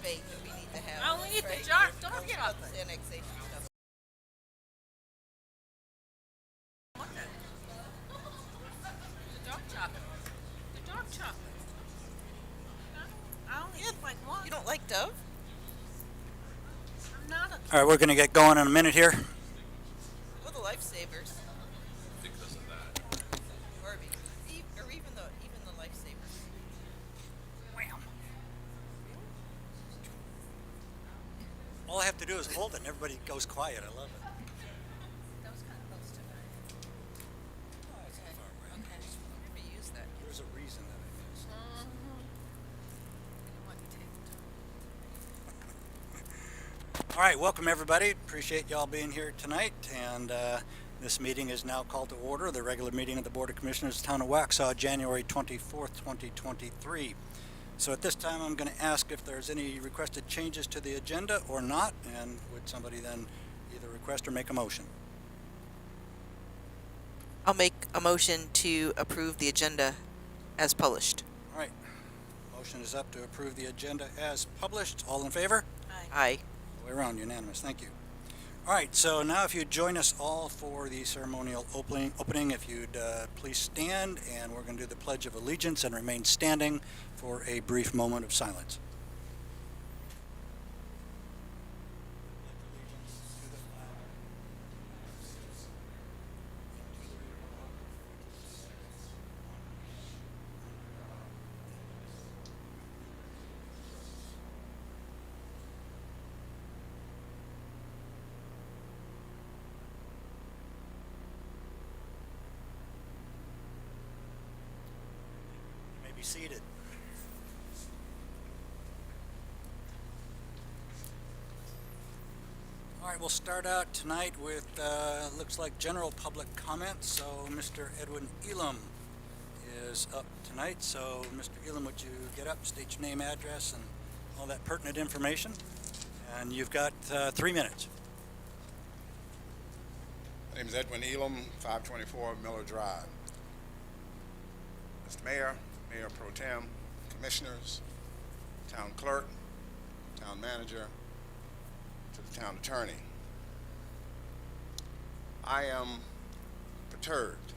debate that we need to have. Oh, we need right? the jar. Don't forget about this annexation stuff. the dark chocolate. The dark chocolate. I only eat like one. You don't like Dove? I'm not a. All right, we're going to get going in a minute here. Well, the lifesavers. Because of that. Or even the lifesavers. Wham. All I have to do is hold it and everybody goes quiet. I love it. That was kind of close to that. Okay. Never use that. There's a reason that I missed. All right, welcome everybody. Appreciate y'all being here tonight. And this meeting is now called to order. The regular meeting of the Board of Commissioners, Town of Waxhaw, January 24th, 2023. So at this time, I'm going to ask if there's any requested changes to the agenda or not, and would somebody then either request or make a motion? I'll make a motion to approve the agenda as published. All right, motion is up to approve the agenda as published. All in favor? Aye. Way around, unanimous. Thank you. All right, so now if you'd join us all for the ceremonial opening, if you'd please stand, and we're going to do the Pledge of Allegiance and remain standing for a brief moment of silence. You may be seated. All right, we'll start out tonight with, looks like general public comments. So Mr. Edwin Elam is up tonight. So Mr. Elam, would you get up, state your name, address, and all that pertinent information? And you've got 3 minutes. My name is Edwin Elam, 524 Miller Drive. Mr. Mayor, Mayor Pro Tem, Commissioners, Town Clerk, Town Manager, to the Town Attorney. I am perturbed.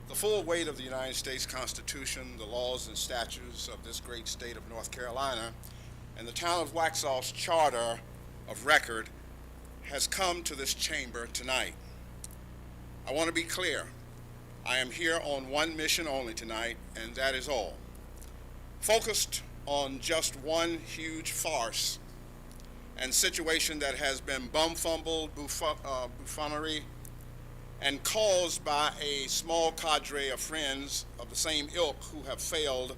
The full weight of the United States Constitution, the laws and statutes of this great state of North Carolina, and the Town of Waxhaw's Charter of Record has come to this chamber tonight. I want to be clear. I am here on one mission only tonight, and that is all. Focused on just one huge farce and situation that has been bum-fumbled buffoonery and caused by a small cadre of friends of the same ilk who have failed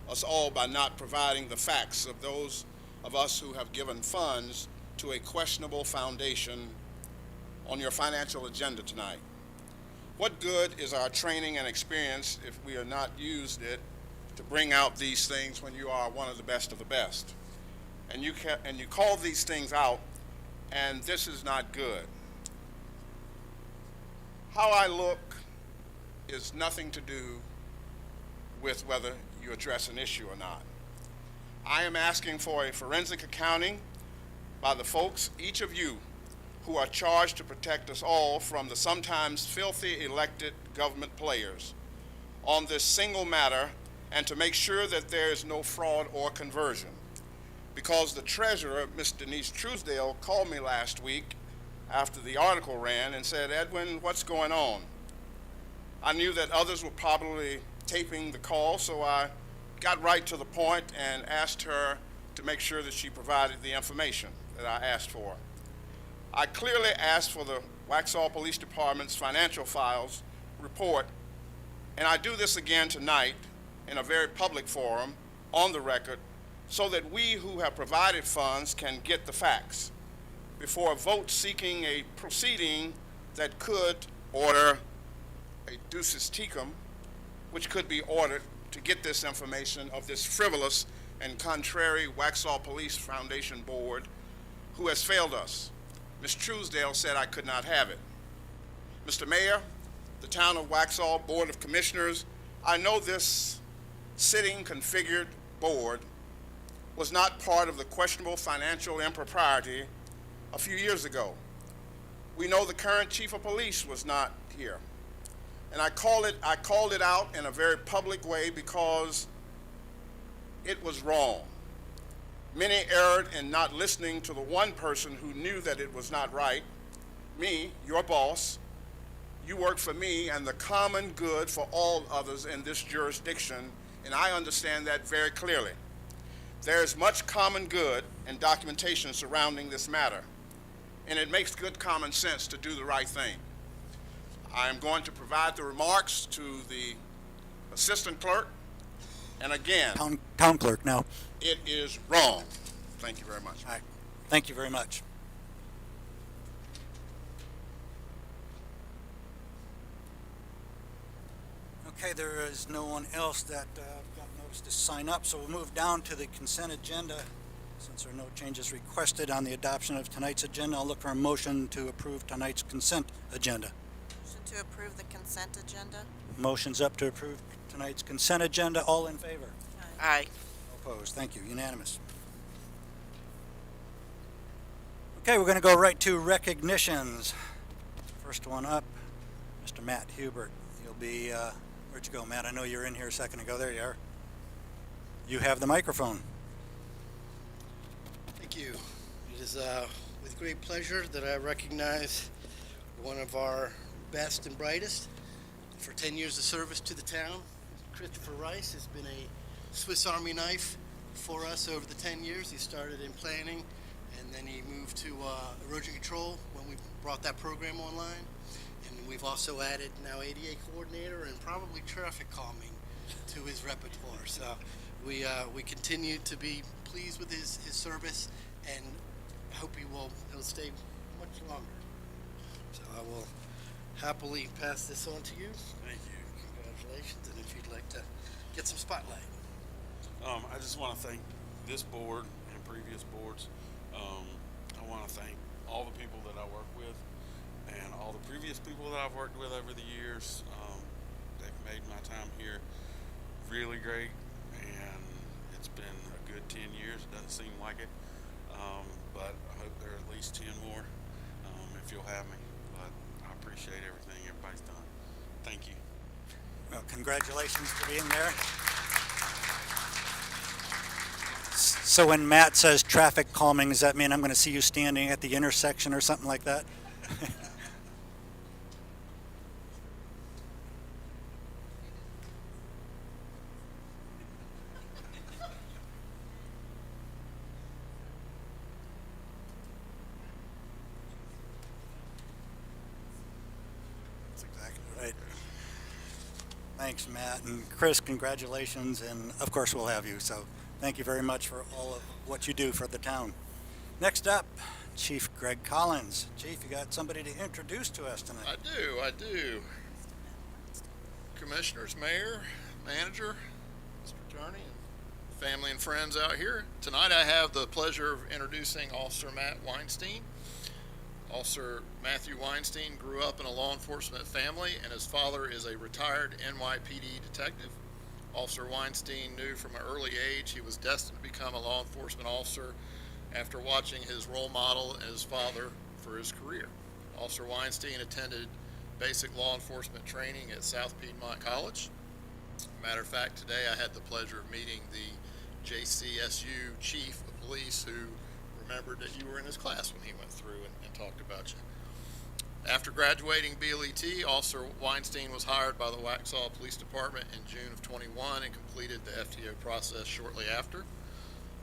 us all by not providing the facts of those of us who have given funds to a questionable foundation on your financial agenda tonight. What good is our training and experience if we are not used it to bring out these things when you are one of the best of the best? And you call these things out, and this is not good. How I look is nothing to do with whether you address an issue or not. I am asking for a forensic accounting by the folks, each of you, who are charged to protect us all from the sometimes filthy elected government players on this single matter, and to make sure that there is no fraud or conversion. Because the treasurer, Ms. Denise Truesdale, called me last week after the article ran and said, "Edwin, what's going on?" I knew that others were probably taping the call, so I got right to the point and asked her to make sure that she provided the information that I asked for. I clearly asked for the Waxhaw Police Department's financial files report, and I do this again tonight in a very public forum, on the record, so that we who have provided funds can get the facts before a vote seeking a proceeding that could order a ducis tecum, which could be ordered to get this information of this frivolous and contrary Waxhaw Police Foundation Board who has failed us. Ms. Truesdale said I could not have it. Mr. Mayor, the Town of Waxhaw Board of Commissioners, I know this sitting configured board was not part of the questionable financial impropriety a few years ago. We know the current chief of police was not here. And I called it out in a very public way because it was wrong. Many erred in not listening to the one person who knew that it was not right, me, your boss. You work for me and the common good for all others in this jurisdiction, and I understand that very clearly. There is much common good and documentation surrounding this matter, and it makes good common sense to do the right thing. I am going to provide the remarks to the assistant clerk, and again, Town clerk now. it is wrong. Thank you very much. All right. Thank you very much. Okay, there is no one else that got notice to sign up, so we'll move down to the consent agenda. Since there are no changes requested on the adoption of tonight's agenda, I'll look for a motion to approve tonight's consent agenda. Motion to approve the consent agenda? Motion's up to approve tonight's consent agenda. All in favor? Aye. No opposed. Thank you. Unanimous. Okay, we're going to go right to recognitions. First one up, Mr. Matt Hubert. You'll be, where'd you go, Matt? I know you were in here a second ago. There you are. You have the microphone. Thank you. It is with great pleasure that I recognize one of our best and brightest for 10 years of service to the town. Christopher Rice has been a Swiss Army knife for us over the 10 years. He started in planning and then he moved to erosion control when we brought that program online. And we've also added now ADA coordinator and probably traffic calming to his repertoire. So we continue to be pleased with his service, and I hope he'll stay much longer. So I will happily pass this on to you. Thank you. Congratulations, and if you'd like to get some spotlight. I just want to thank this board and previous boards. I want to thank all the people that I work with and all the previous people that I've worked with over the years. They've made my time here really great, and it's been a good 10 years. Doesn't seem like it, but I hope there are at least 10 more if you'll have me. But I appreciate everything everybody's done. Thank you. Well, congratulations for being there. So when Matt says traffic calming, does that mean I'm going to see you standing at the intersection or something like that? That's exactly right. Thanks, Matt. And Chris, congratulations. And of course, we'll have you. So thank you very much for all of what you do for the town. Next up, Chief Greg Collins. Chief, you got somebody to introduce to us tonight. I do. Commissioners, Mayor, Manager, Mr. Attorney, and family and friends out here. Tonight I have the pleasure of introducing Officer Matt Weinstein. Officer Matthew Weinstein grew up in a law enforcement family, and his father is a retired NYPD detective. Officer Weinstein knew from an early age he was destined to become a law enforcement officer after watching his role model and his father for his career. Officer Weinstein attended basic law enforcement training at South Piedmont College. Matter of fact, today I had the pleasure of meeting the JCSU chief of police who remembered that you were in his class when he went through and talked about you. After graduating BLET, Officer Weinstein was hired by the Waxhaw Police Department in June of 21 and completed the FTO process shortly after.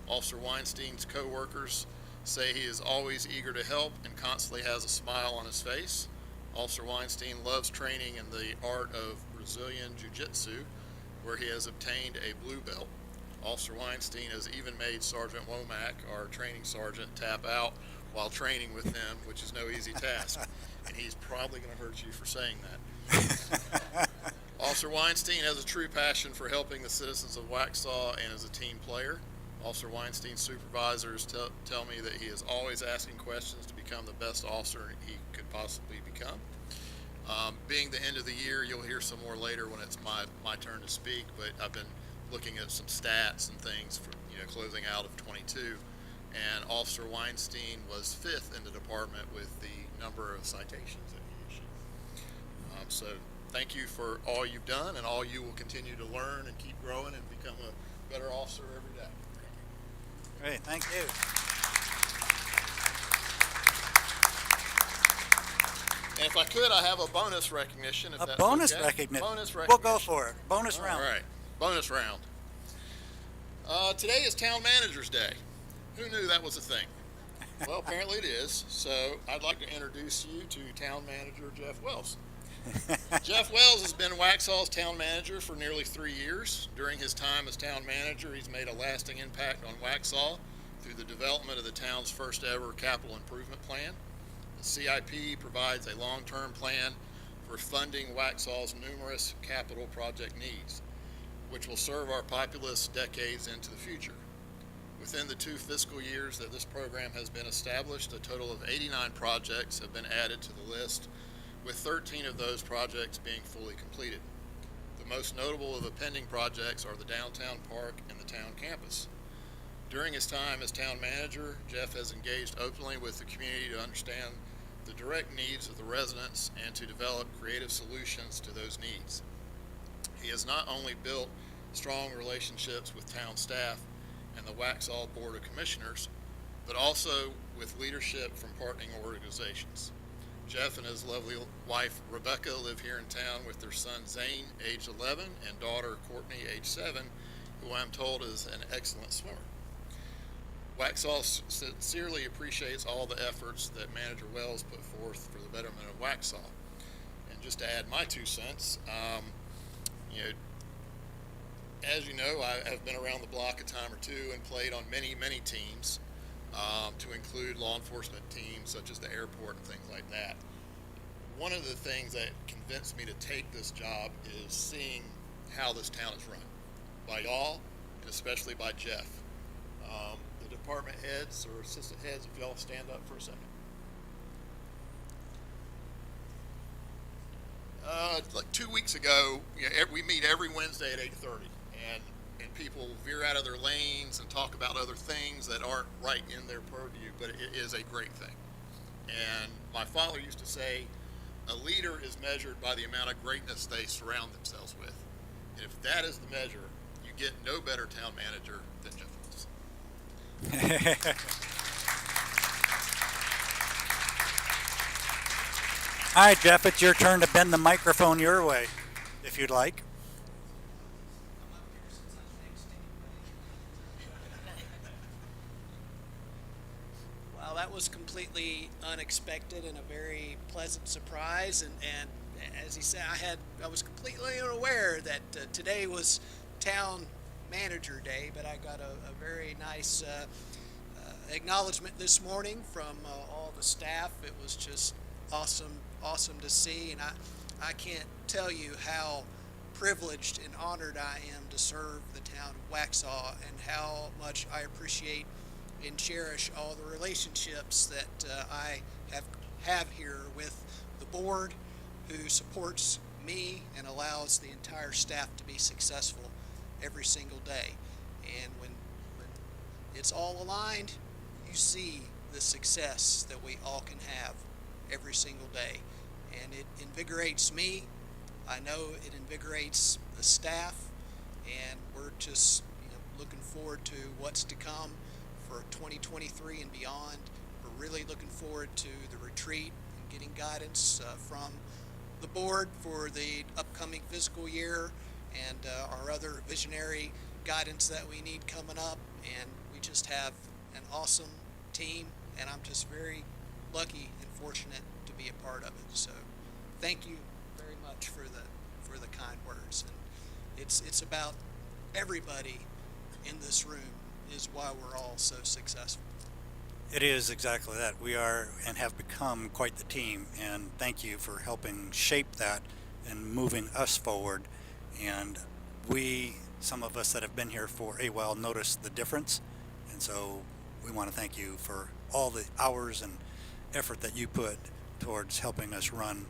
Officer Weinstein's co-workers say he is always eager to help and constantly has a smile on his face. Officer Weinstein loves training in the art of Brazilian Jiu-Jitsu, where he has obtained a blue belt. Officer Weinstein has even made Sergeant Womack, our training sergeant, tap out while training with him, which is no easy task. And he's probably going to hurt you for saying that. Officer Weinstein has a true passion for helping the citizens of Waxhaw and is a team player. Officer Weinstein's supervisors tell me that he is always asking questions to become the best officer he could possibly become. Being the end of the year, you'll hear some more later when it's my turn to speak, but I've been looking at some stats and things for, closing out of 22. And Officer Weinstein was 5th in the department with the number of citations that he issued. So thank you for all you've done and all you will continue to learn and keep growing and become a better officer every day. Great, thank you. And if I could, I have a bonus recognition. If A that's bonus okay. recognition. Bonus We'll recognition. go for it. Bonus round. All right, bonus round. Today is Town Manager's Day. Who knew that was a thing? Well, apparently it is. So I'd like to introduce you to Town Manager Jeff Wells. Jeff Wells has been Waxhaw's town manager for nearly 3 years. During his time as town manager, he's made a lasting impact on Waxhaw through the development of the town's first ever capital improvement plan. The CIP provides a long-term plan for funding Waxhaw's numerous capital project needs, which will serve our populace decades into the future. Within the 2 fiscal years that this program has been established, a total of 89 projects have been added to the list, with 13 of those projects being fully completed. The most notable of the pending projects are the downtown park and the town campus. During his time as town manager, Jeff has engaged openly with the community to understand the direct needs of the residents and to develop creative solutions to those needs. He has not only built strong relationships with town staff and the Waxhaw Board of Commissioners, but also with leadership from partnering organizations. Jeff and his lovely wife Rebecca live here in town with their son Zane, age 11, and daughter Courtney, age 7, who I'm told is an excellent swimmer. Waxhaw sincerely appreciates all the efforts that Manager Wells put forth for the betterment of Waxhaw. And just to add my 2 cents, as you know, I have been around the block a time or two and played on many, many teams, to include law enforcement teams such as the airport and things like that. One of the things that convinced me to take this job is seeing how this town is run by y'all and especially by Jeff. The department heads or assistant heads, if y'all stand up for a second. Like 2 weeks ago, we meet every Wednesday at 8:30, and people veer out of their lanes and talk about other things that aren't right in their purview, but it is a great thing. And my father used to say, a leader is measured by the amount of greatness they surround themselves with. And if that is the measure, you get no better town manager than Jeff Wells. All right, Jeff, it's your turn to bend the microphone your way, if you'd like. Well, that was completely unexpected and a very pleasant surprise. And as he said, I was completely unaware that today was Town Manager Day, but I got a very nice acknowledgement this morning from all the staff. It was just awesome to see, and I can't tell you how privileged and honored I am to serve the town of Waxhaw, and how much I appreciate and cherish all the relationships that I have here with the board, who supports me and allows the entire staff to be successful every single day. And when it's all aligned, you see the success that we all can have every single day. And it invigorates me. I know it invigorates the staff, and we're just looking forward to what's to come for 2023 and beyond. We're really looking forward to the retreat and getting guidance from the board for the upcoming fiscal year, and our other visionary guidance that we need coming up. And we just have an awesome team, and I'm just very lucky and fortunate to be a part of it. So thank you very much for the kind words. And it's about everybody in this room is why we're all so successful. It is exactly that. We are and have become quite the team, and thank you for helping shape that and moving us forward. And some of us that have been here for a while, notice the difference, and so we want to thank you for all the hours and effort that you put towards helping us run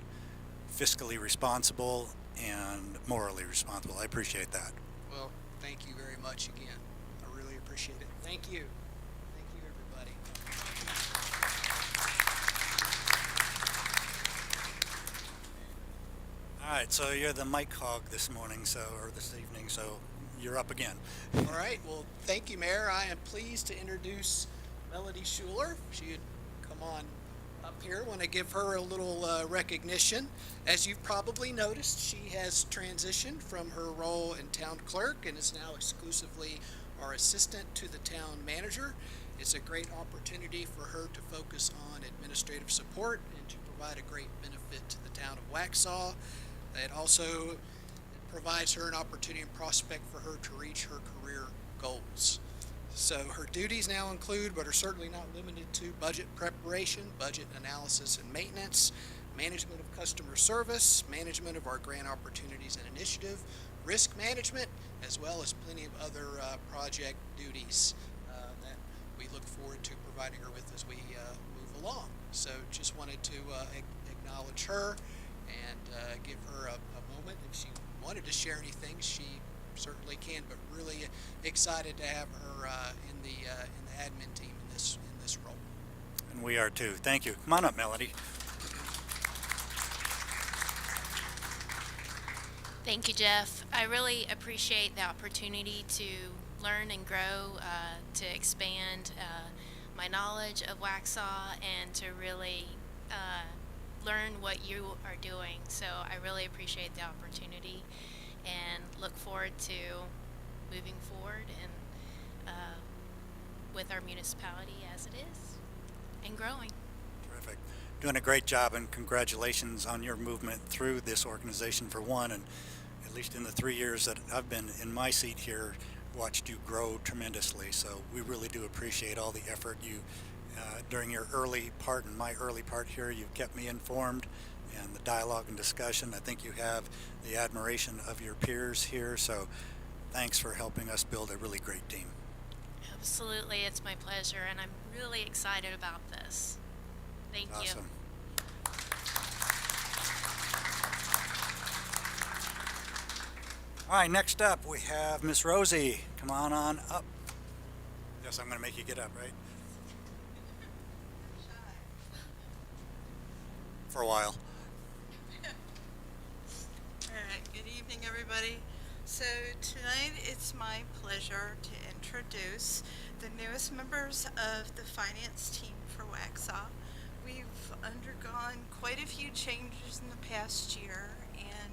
fiscally responsible and morally responsible. I appreciate that. Well, thank you very much again. I really appreciate it. Thank you. Thank you, everybody. All right, so you're the mic hog this morning, or this evening, so you're up again. All right, well, thank you, Mayor. I am pleased to introduce Melody Schuler. She had come on up here. I want to give her a little recognition. As you've probably noticed, she has transitioned from her role in town clerk and is now exclusively our assistant to the town manager. It's a great opportunity for her to focus on administrative support and to provide a great benefit to the town of Waxhaw. It also provides her an opportunity and prospect for her to reach her career goals. So her duties now include, but are certainly not limited to, budget preparation, budget analysis and maintenance, management of customer service, management of our grant opportunities and initiative, risk management, as well as plenty of other project duties that we look forward to providing her with as we move along. So just wanted to acknowledge her and give her a moment. If she wanted to share anything, she certainly can, but really excited to have her in the admin team in this role. And we are too. Thank you. Come on up, Melody. Thank you, Jeff. I really appreciate the opportunity to learn and grow, to expand my knowledge of Waxhaw, and to really learn what you are doing. So I really appreciate the opportunity and look forward to moving forward and with our municipality as it is and growing. Terrific. Doing a great job, and congratulations on your movement through this organization for one, and at least in the 3 years that I've been in my seat here, watched you grow tremendously. So we really do appreciate all the effort you during your early part and my early part here. You've kept me informed, and the dialogue and discussion. I think you have the admiration of your peers here. So thanks for helping us build a really great team. Absolutely, it's my pleasure, and I'm really excited about this. Thank you. Awesome. All right, next up we have Miss Rosie. Come on up. Yes, I'm going to make you get up, right? For a while. All right, good evening, everybody. So tonight it's my pleasure to introduce the newest members of the finance team for Waxhaw. We've undergone quite a few changes in the past year, and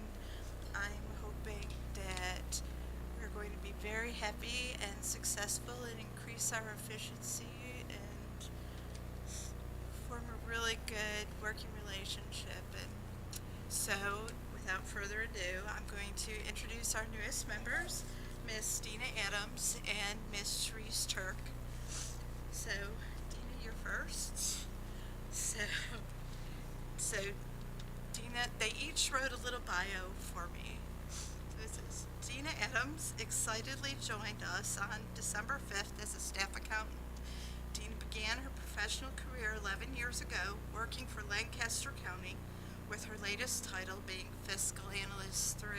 I'm hoping that we're going to be very happy and successful and increase our efficiency and form a really good working relationship. And so, without further ado, I'm going to introduce our newest members, Miss Dina Adams and Miss Sharice Turk. So, Dina, you're first. So Dina, they each wrote a little bio for me. This is Dina Adams excitedly joined us on December 5th as a staff accountant. Dina began her professional career 11 years ago working for Lancaster County, with her latest title being Fiscal Analyst 3.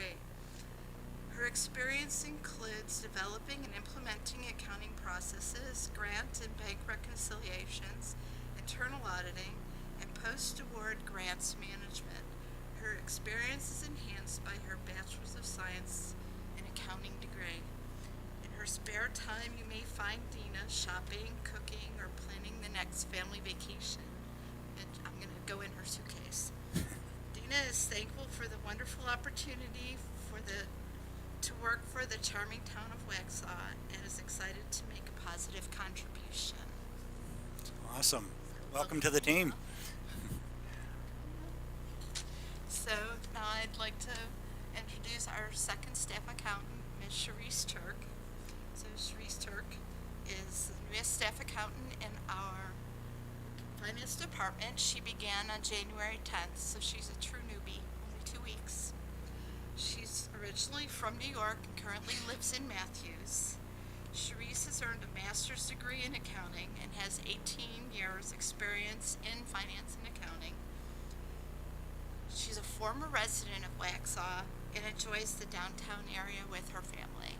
Her experience includes developing and implementing accounting processes, grant and bank reconciliations, internal auditing, and post-award grants management. Her experience is enhanced by her Bachelor's of Science in Accounting degree. In her spare time, you may find Dina shopping, cooking, or planning the next family vacation. And I'm going to go in her suitcase. Dina is thankful for the wonderful opportunity to work for the charming town of Waxhaw, and is excited to make a positive contribution. Awesome. Welcome to the team. So now I'd like to introduce our second staff accountant, Ms. Sharice Turk. So Sharice Turk is the newest staff accountant in our finance department. She began on January 10th, so she's a true newbie, only 2 weeks. She's originally from New York and currently lives in Matthews. Sharice has earned a master's degree in accounting and has 18 years experience in finance and accounting. She's a former resident of Waxhaw and enjoys the downtown area with her family.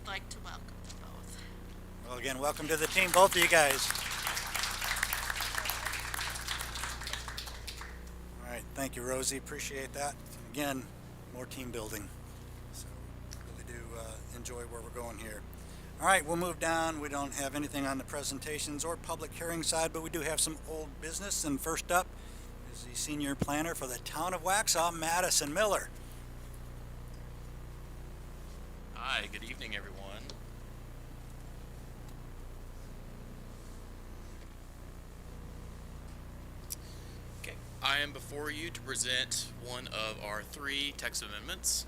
I'd like to welcome them both. Well, again, welcome to the team, both of you guys. All right, thank you, Rosie. Appreciate that. Again, more team building. So really do enjoy where we're going here. All right, we'll move down. We don't have anything on the presentations or public hearing side, but we do have some old business. And first up is the senior planner for the town of Waxhaw, Madison Miller. Hi, good evening, everyone. Okay, I am before you to present one of our 3 text amendments.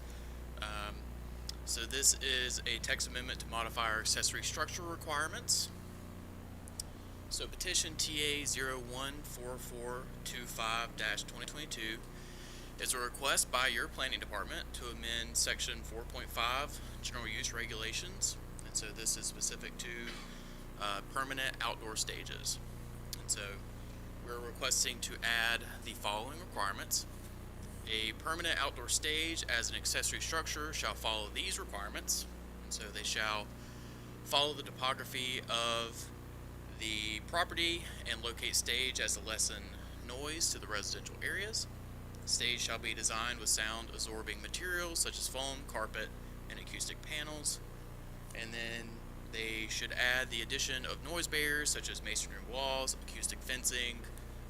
So this is a text amendment to modify our accessory structure requirements. So petition TA 014425-2022 is a request by your planning department to amend section 4.5 general use regulations. And so this is specific to permanent outdoor stages. And so we're requesting to add the following requirements. A permanent outdoor stage as an accessory structure shall follow these requirements. And so they shall follow the topography of the property and locate stage as to lessen noise to the residential areas. Stage shall be designed with sound absorbing materials such as foam, carpet, and acoustic panels. And then they should add the addition of noise barriers such as masonry walls, acoustic fencing,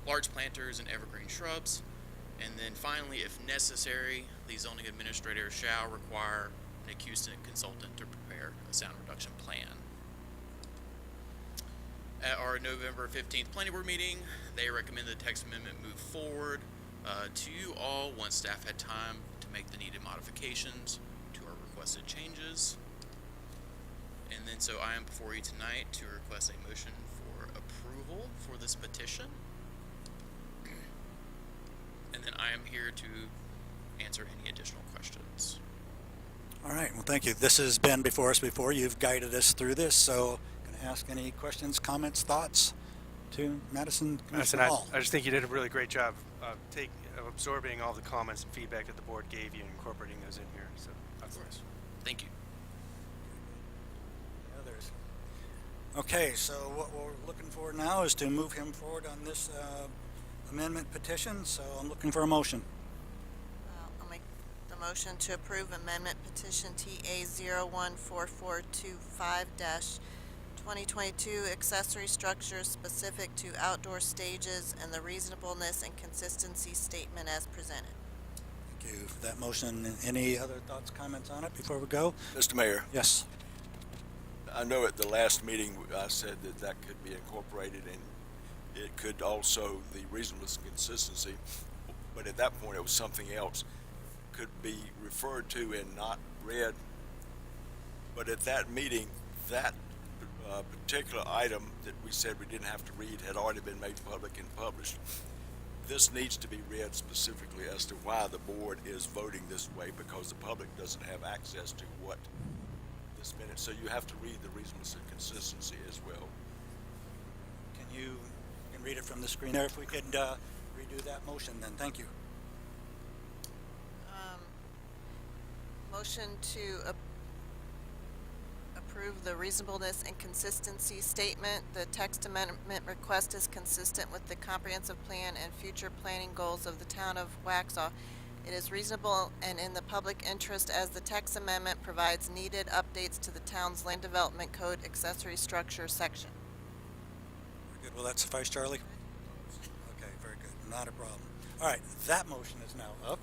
large planters, and evergreen shrubs. And then finally, if necessary, the zoning administrator shall require an acoustic consultant to prepare a sound reduction plan. At our November 15th planning board meeting, they recommended the text amendment move forward to you all once staff had time to make the needed modifications to our requested changes. And then so I am before you tonight to request a motion for approval for this petition. And then I am here to answer any additional questions. All right, well, thank you. This has been before us before. You've guided us through this, so can I ask any questions, comments, thoughts to Madison? Commissioner Hall. I just think you did a really great job of absorbing all the comments and feedback that the board gave you and incorporating those in here. So, Of course. Thank you. Others? Okay, so what we're looking for now is to move him forward on this amendment petition, so I'm looking for a motion. I'll make the motion to approve amendment petition TA 014425-2022 accessory structures specific to outdoor stages and the reasonableness and consistency statement as presented. Thank you for that motion. Any other thoughts, comments on it before we go? Mr. Mayor, Yes. I know at the last meeting I said that that could be incorporated and it could also, the reasonableness and consistency, but at that point it was something else, could be referred to and not read. But at that meeting, that particular item that we said we didn't have to read had already been made public and published. This needs to be read specifically as to why the board is voting this way, because the public doesn't have access to what this minute. So you have to read the reasonableness and consistency as well. Can you read it from the screen there? If we could redo that motion, then thank you. Motion to approve the reasonableness and consistency statement. The text amendment request is consistent with the comprehensive plan and future planning goals of the town of Waxhaw. It is reasonable and in the public interest as the text amendment provides needed updates to the town's land development code accessory structure section. Good. Will that suffice, Charlie? Okay, very good. Not a problem. All right, that motion is now up.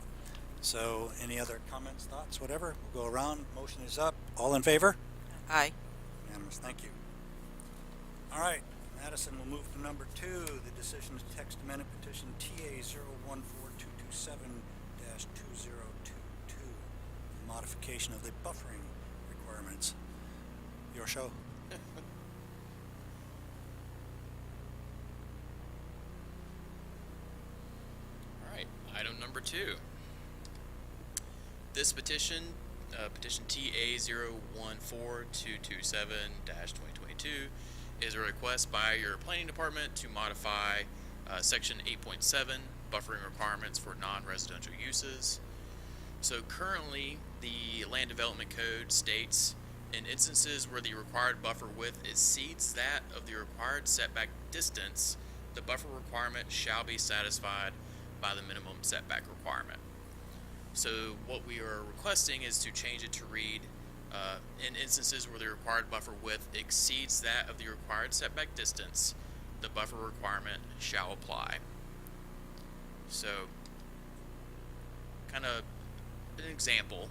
So any other comments, thoughts, whatever? We'll go around. Motion is up. All in favor? Aye. Unanimous. Thank you. All right, Madison, we'll move to number 2, the decision to text amendment petition TA 014227-2022, modification of the buffering requirements. Your show. All right, item number 2. This petition, petition TA 014227-2022, is a request by your planning department to modify section 8.7, buffering requirements for non-residential uses. So currently, the land development code states In instances where the required buffer width exceeds that of the required setback distance, the buffer requirement shall be satisfied by the minimum setback requirement. So what we are requesting is to change it to read, in instances where the required buffer width exceeds that of the required setback distance, the buffer requirement shall apply. So, kind of an example.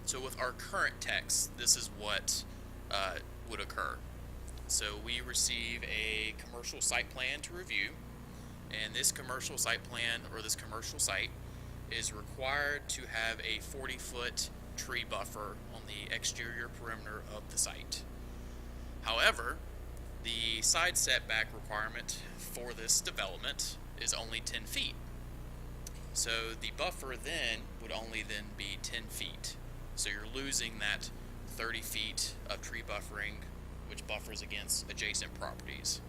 So with our current text, this is what would occur. So we receive a commercial site plan to review, and this commercial site plan, or this commercial site, is required to have a 40-foot tree buffer on the exterior perimeter of the site. However, the side setback requirement for this development is only 10 feet. So the buffer then would only then be 10 feet. So you're losing that 30 feet of tree buffering, which buffers against adjacent properties.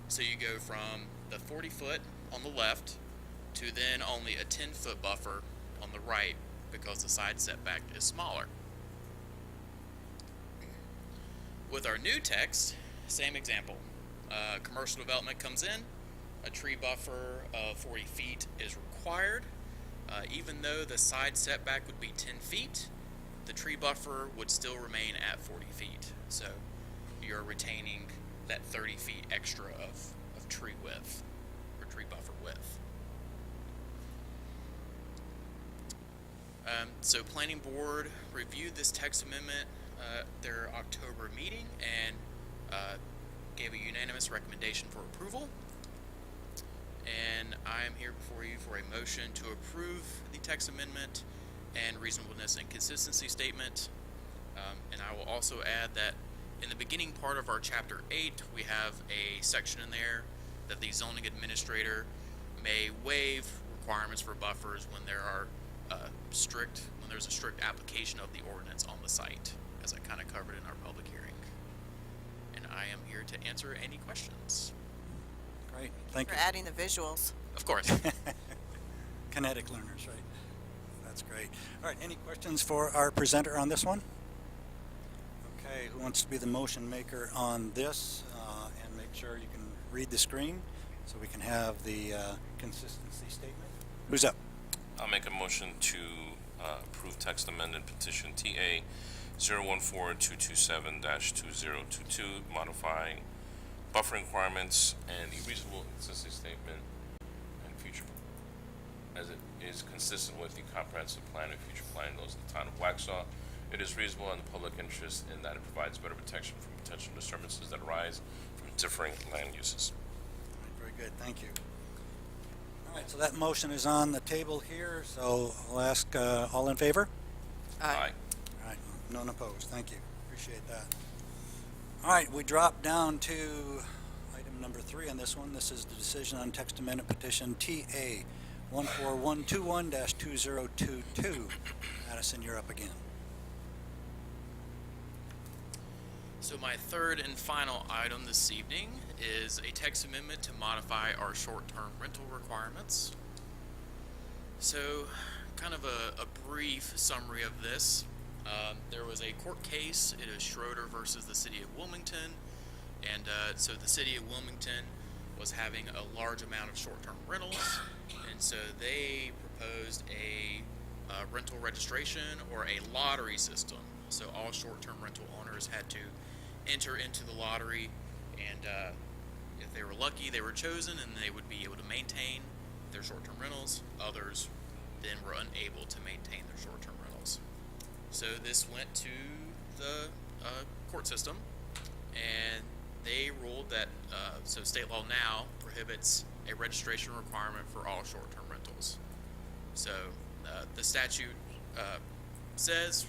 So you go from the 40 foot on the left to then only a 10-foot buffer on the right because the side setback is smaller. With our new text, same example. Commercial development comes in, a tree buffer of 40 feet is required. Even though the side setback would be 10 feet, the tree buffer would still remain at 40 feet. So you're retaining that 30 feet extra of tree width, or tree buffer width. So Planning Board reviewed this text amendment their October meeting and gave a unanimous recommendation for approval. And I am here before you for a motion to approve the text amendment and reasonableness and consistency statement. And I will also add that in the beginning part of our Chapter 8, we have a section in there that the zoning administrator may waive requirements for buffers when there are when there's a strict application of the ordinance on the site, as I kind of covered in our public hearing. And I am here to answer any questions. Great, thank For you. adding the visuals. Of course. Kinetic learners, right? That's great. All right, any questions for our presenter on this one? Okay, who wants to be the motion maker on this? And make sure you can read the screen so we can have the consistency statement. Who's up? I'll make a motion to approve text amended petition TA 014-227-2022, modifying buffer requirements and the reasonable consistency statement and future, as it is consistent with the comprehensive plan and future plan goals of the town of Waxhaw. It is reasonable in the public interest in that it provides better protection from potential disturbances that arise from differing land uses. All right, very good, thank you. All right, so that motion is on the table here, so I'll ask all in favor? Aye. All right, none opposed, thank you, appreciate that. All right, we drop down to item number 3 on this one. This is the decision on text amendment petition TA 14121-2022. Addison, you're up again. So my third and final item this evening is a text amendment to modify our short-term rental requirements. So, kind of a brief summary of this. There was a court case. It is Schroeder versus the City of Wilmington. And so the City of Wilmington was having a large amount of short-term rentals. And so they proposed a rental registration or a lottery system. So all short-term rental owners had to enter into the lottery, and if they were lucky, they were chosen and they would be able to maintain their short-term rentals. Others then were unable to maintain their short-term rentals. So this went to the court system, and they ruled that so state law now prohibits a registration requirement for all short-term rentals. So the statute says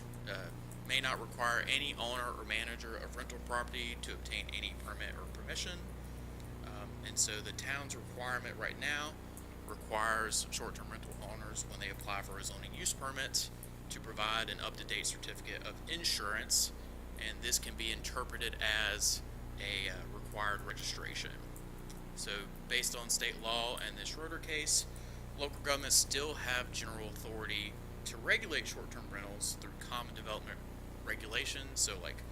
may not require any owner or manager of rental property to obtain any permit or permission. And so the town's requirement right now requires short-term rental owners, when they apply for a zoning use permit, to provide an up-to-date certificate of insurance, and this can be interpreted as a required registration. So based on state law and the Schroeder case, local governments still have general authority to regulate short-term rentals through common development regulations, so like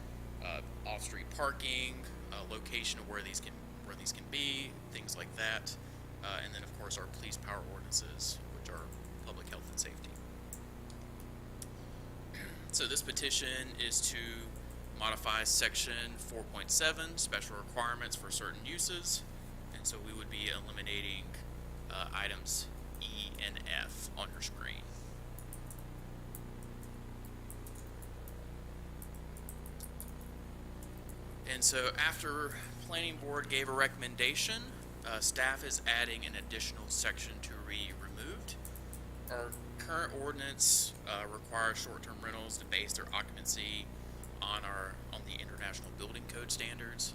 off-street parking, location of where these can be, things like that, and then of course our police power ordinances, which are public health and safety. So this petition is to modify section 4.7, special requirements for certain uses, and so we would be eliminating items E and F on your screen. And so after Planning Board gave a recommendation, staff is adding an additional section to be removed. Our current ordinance requires short-term rentals to base their occupancy on the International Building Code standards.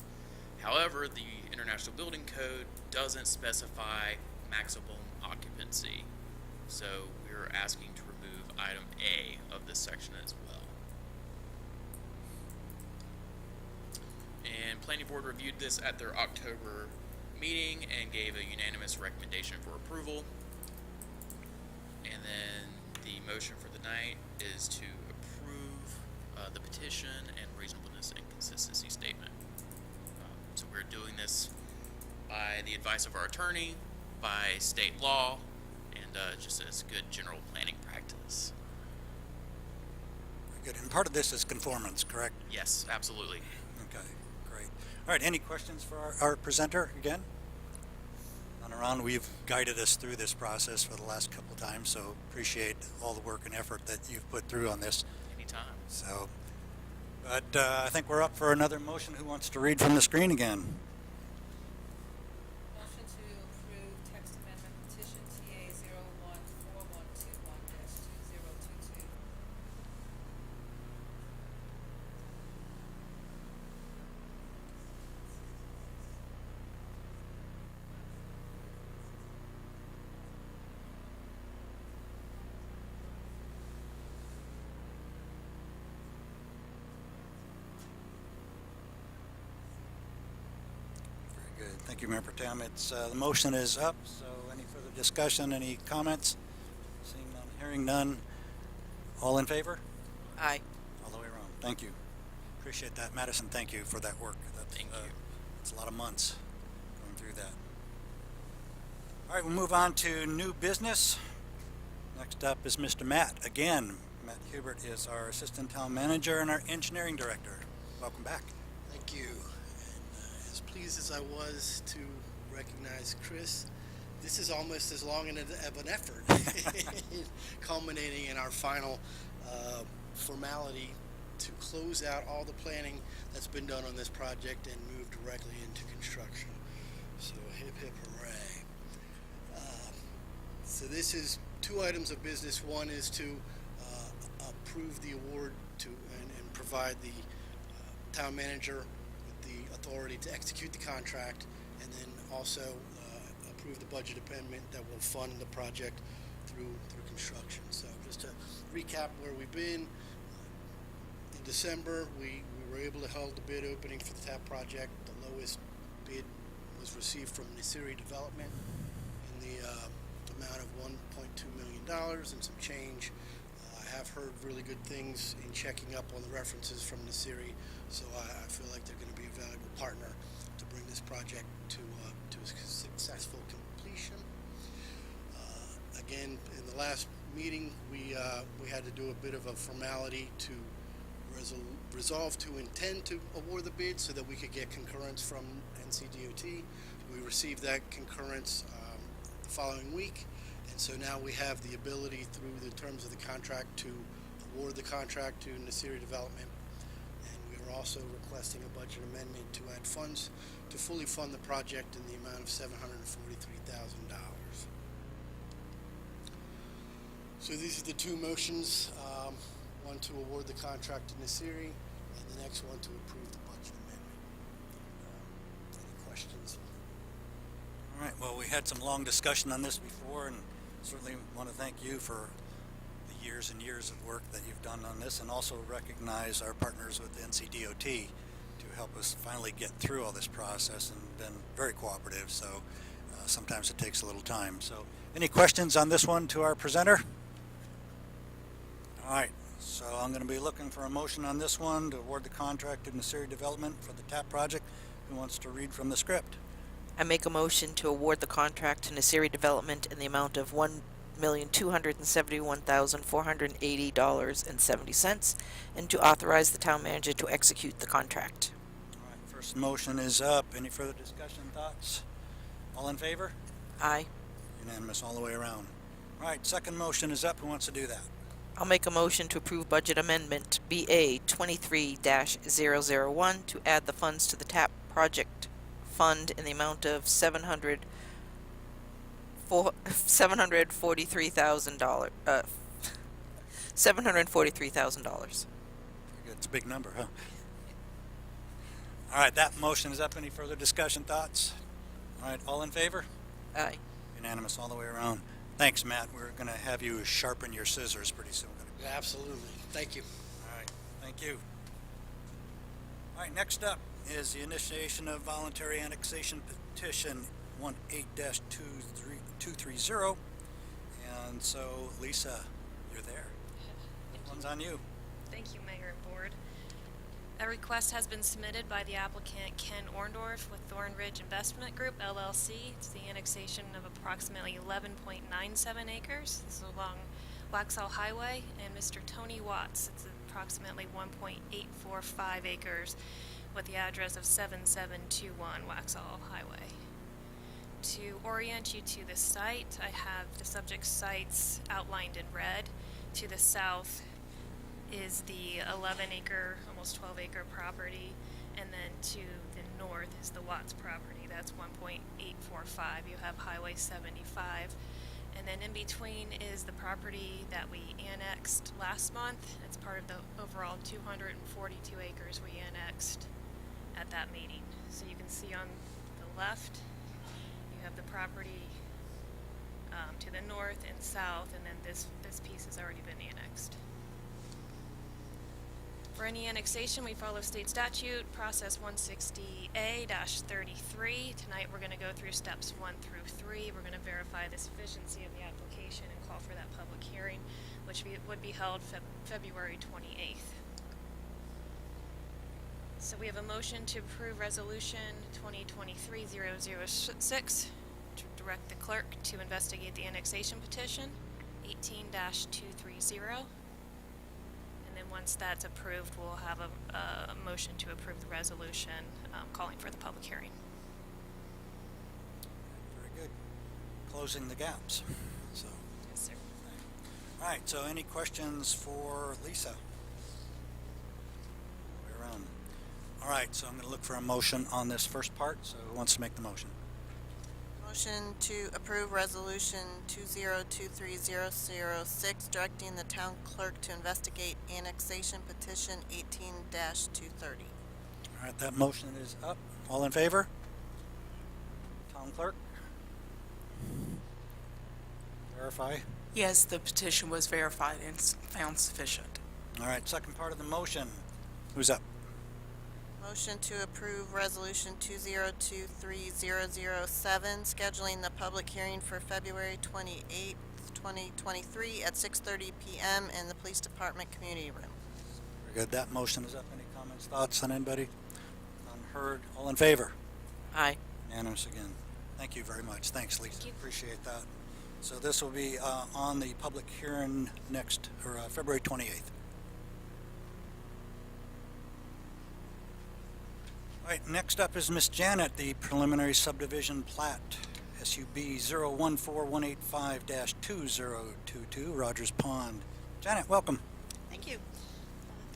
However, the International Building Code doesn't specify maximum occupancy, so we're asking to remove item A of this section as well. And Planning Board reviewed this at their October meeting and gave a unanimous recommendation for approval. And then the motion for the night is to approve the petition and reasonableness and consistency statement. So we're doing this by the advice of our attorney, by state law, and just as good general planning practice. Good. And part of this is conformance, correct? Yes, absolutely. Okay, great. All right, any questions for our presenter again? On our own, we've guided us through this process for the last couple times, so appreciate all the work and effort that you've put through on this. Anytime. So, but I think we're up for another motion. Who wants to read from the screen again? Motion to approve text amendment petition TA 014121-2022. Very good. Thank you, Member Tam. It's the motion is up. So, any further discussion? Any comments? Seeing none, hearing none. All in favor? Aye. All the way around. Thank you. Appreciate that, Madison. Thank you for that work. That's, Thank you. It's a lot of months going through that. All right, we'll move on to new business. Next up is Mr. Matt. Again, Matt Hubert is our Assistant Town Manager and our Engineering Director. Welcome back. Thank you. And as pleased as I was to recognize Chris, this is almost as long of an effort, culminating in our final formality to close out all the planning that's been done on this project and move directly into construction. So hip hip hooray. So this is two items of business. One is to approve the award to and provide the town manager with the authority to execute the contract, and then also approve the budget amendment that will fund the project through construction. So just to recap where we've been, in December we were able to hold the bid opening for the TAP project. The lowest bid was received from CEREMONIAL Development in the amount of $1.2 million and some change. I have heard really good things in checking up on the references from CEREMONIAL, so I feel like they're going to be a valuable partner to bring this project to a successful completion. Again, in the last meeting, we had to do a bit of a formality to resolve to intend to award the bid so that we could get concurrence from NCDOT. We received that concurrence the following week, and so now we have the ability through the terms of the contract to award the contract to CEREMONIAL Development. And we are also requesting a budget amendment to add funds to fully fund the project in the amount of $743,000. So these are the two motions, one to award the contract to CEREMONIAL and the next one to approve the budget amendment. Any questions? All right, well, we had some long discussion on this before, and certainly want to thank you for the years and years of work that you've done on this, and also recognize our partners with NCDOT to help us finally get through all this process, and been very cooperative, so sometimes it takes a little time. So any questions on this one to our presenter? All right, So I'm going to be looking for a motion on this one to award the contract to Nasiri Development for the TAP project. Who wants to read from the script? I make a motion to award the contract to Nasiri Development in the amount of $1,271,480.70 and to authorize the town manager to execute the contract. All right, first motion is up. Any further discussion, thoughts? All in favor? Aye. Unanimous all the way around. All right, second motion is up. Who wants to do that? I'll make a motion to approve budget amendment BA 23-001 to add the funds to the TAP project fund in the amount of $743,000. $743,000. It's a big number, huh? All right, that motion is up. Any further discussion, thoughts? All right, all in favor? Aye. Unanimous all the way around. Thanks, Matt. We're going to have you sharpen your scissors pretty soon. Absolutely. Thank you. All right, thank you. All right, next up is the initiation of voluntary annexation petition 18-230. And so, Lisa, you're there. One's on you. Thank you, Mayor and Board. A request has been submitted by the applicant Ken Orndorff with Thorn Ridge Investment Group, LLC. It's the annexation of approximately 11.97 acres. This is along Waxhaw Highway, and Mr. Tony Watts. It's approximately 1.845 acres with the address of 7721 Waxhaw Highway. To orient you to the site, I have the subject sites outlined in red. To the south is the 11-acre, almost 12-acre property, and then to the north is the Watts property. That's 1.845. You have Highway 75. And then in between is the property that we annexed last month. It's part of the overall 242 acres we annexed at that meeting. So you can see on the left, you have the property to the north and south, and then this piece has already been annexed. For any annexation, we follow state statute, process 160A-33. Tonight we're going to go through steps 1 through 3. We're going to verify the sufficiency of the application and call for that public hearing, which would be held February 28th. So we have a motion to approve resolution 2023-006 to direct the clerk to investigate the annexation petition 18-230. And then once that's approved, we'll have a motion to approve the resolution calling for the public hearing. Very good. Closing the gaps. So. Yes, sir. All right, so any questions for Lisa? Way around. All right, so I'm going to look for a motion on this first part. So who wants to make the motion? Motion to approve resolution 2023-006, directing the town clerk to investigate annexation petition 18-230. All right, that motion is up. All in favor? Town clerk? Verify. Yes, the petition was verified and found sufficient. All right, second part of the motion. Who's up? Motion to approve resolution 2023-007, scheduling the public hearing for February 28th, 2023 at 6:30 p.m. in the Police Department Community Room. Very good. That motion is up. Any comments, thoughts on anybody? None heard. All in favor? Aye. Unanimous again. Thank you very much. Thanks, Lisa. Thank you. Appreciate that. So this will be on the public hearing next, or February 28th. All right, next up is Miss Janet, the preliminary subdivision plat, SUB 014185-2022, Rogers Pond. Janet, welcome. Thank you.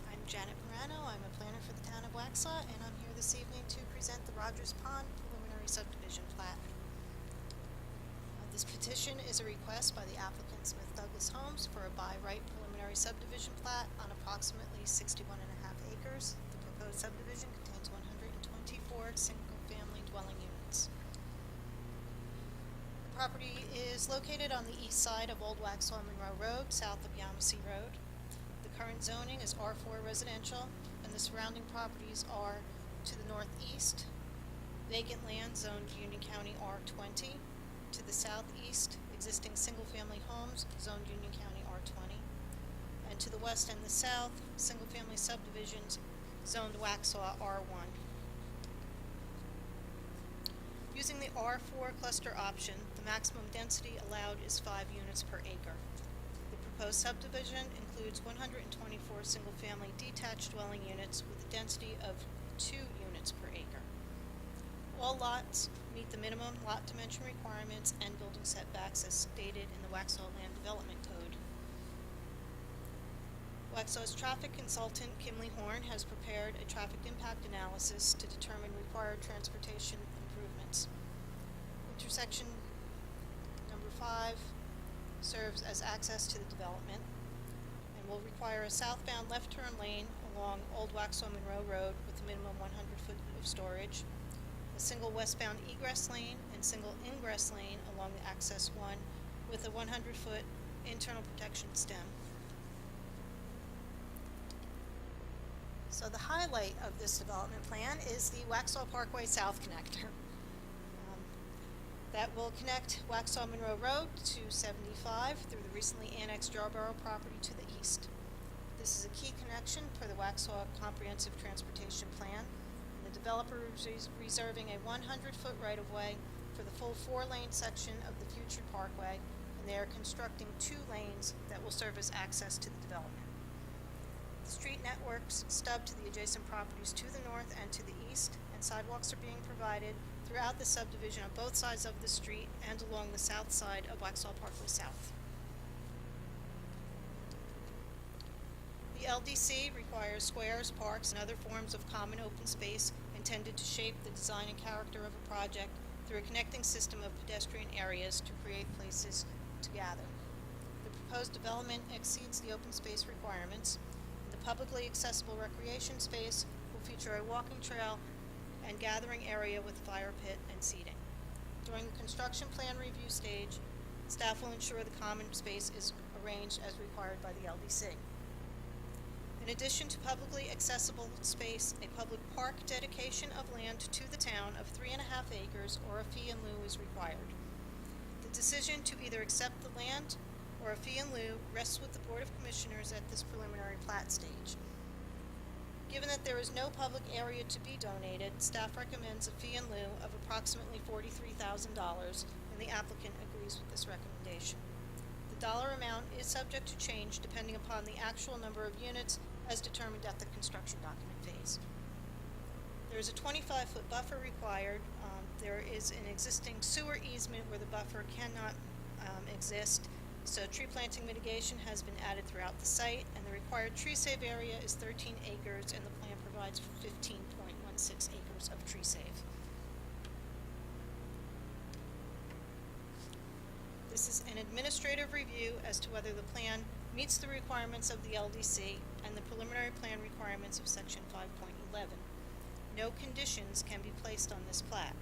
I'm Janet Morano. I'm a planner for the town of Waxhaw, and I'm here this evening to present the Rogers Pond preliminary subdivision plat. This petition is a request by the applicant Smith Douglas Homes for a by right preliminary subdivision plat on approximately 61.5 acres. The proposed subdivision contains 124 single-family dwelling units. The property is located on the east side of Old Waxhaw Monroe Road, south of Yamasee Road. The current zoning is R4 residential, and the surrounding properties are to the northeast, vacant land zoned Union County R20. To the southeast, existing single-family homes zoned Union County R20. And and to the west and the south, single-family subdivisions zoned Waxhaw R1. Using the R4 cluster option, the maximum density allowed is 5 units per acre. The proposed subdivision includes 124 single-family detached dwelling units with a density of 2 units per acre. All lots meet the minimum lot dimension requirements and building setbacks as stated in the Waxhaw Land Development Code. Waxhaw's traffic consultant, Kimley Horn, has prepared a traffic impact analysis to determine required transportation improvements. Intersection number 5 serves as access to the development and will require a southbound left turn lane along Old Waxhaw Monroe Road with a minimum 100 foot of storage, a single westbound egress lane and single ingress lane along the Access 1 with a 100 foot internal protection stem. So the highlight of this development plan is the Waxhaw Parkway South Connector. That will connect Waxhaw Monroe Road to 75 through the recently annexed Yarborough property to the east. This is a key connection for the Waxhaw Comprehensive Transportation Plan. And the developer is reserving a 100-foot right-of-way for the full 4-lane section of the future parkway, and they are constructing 2 lanes that will serve as access to the development. The street networks stub to the adjacent properties to the north and to the east, and sidewalks are being provided throughout the subdivision on both sides of the street and along the south side of Waxhaw Parkway South. The LDC requires squares, parks, and other forms of common open space intended to shape the design and character of a project through a connecting system of pedestrian areas to create places to gather. The proposed development exceeds the open space requirements. The publicly accessible recreation space will feature a walking trail and gathering area with fire pit and seating. During the construction plan review stage, staff will ensure the common space is arranged as required by the LDC. In addition to publicly accessible space, a public park dedication of land to the town of 3.5 acres or a fee in lieu is required. The decision to either accept the land or a fee in lieu rests with the Board of Commissioners at this preliminary plat stage. Given that there is no public area to be donated, staff recommends a fee in lieu of approximately $43,000, and the applicant agrees with this recommendation. The dollar amount is subject to change depending upon the actual number of units as determined at the construction document phase. There is a 25-foot buffer required. There is an existing sewer easement where the buffer cannot exist. So tree planting mitigation has been added throughout the site, and the required tree save area is 13 acres, and the plan provides for 15.16 acres of tree save. This is an administrative review as to whether the plan meets the requirements of the LDC and the preliminary plan requirements of Section 5.11. No conditions can be placed on this plat.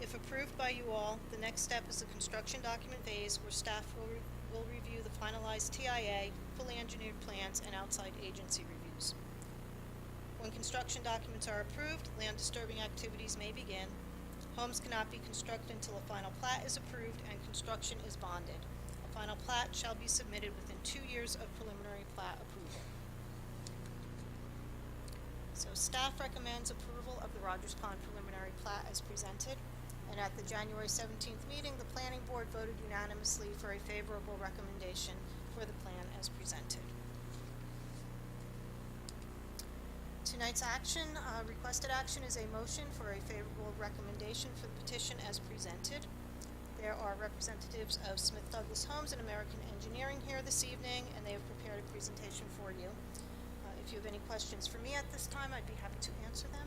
If approved by you all, the next step is the construction document phase where staff will review the finalized TIA, fully engineered plans, and outside agency reviews. When construction documents are approved, land disturbing activities may begin. Homes cannot be constructed until a final plat is approved and construction is bonded. A final plat shall be submitted within 2 years of preliminary plat approval. So staff recommends approval of the Rogers Pond preliminary plat as presented. And at the January 17th meeting, the Planning Board voted unanimously for a favorable recommendation for the plan as presented. Tonight's action, requested action is a motion for a favorable recommendation for the petition as presented. There are representatives of Smith Douglas Homes and American Engineering here this evening, and they have prepared a presentation for you. If you have any questions for me at this time, I'd be happy to answer them.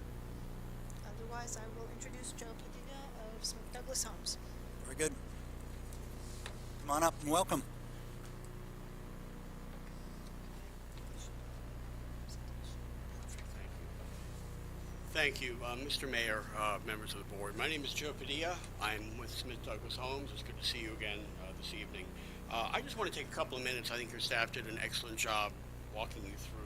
Otherwise, I will introduce Joe Padilla of Smith Douglas Homes. Very good. Come on up and welcome. Thank you, Mr. Mayor, members of the board. My name is Joe Padilla. I'm with Smith Douglas Homes. It's good to see you again this evening. I just want to take a couple of minutes. I think your staff did an excellent job walking you through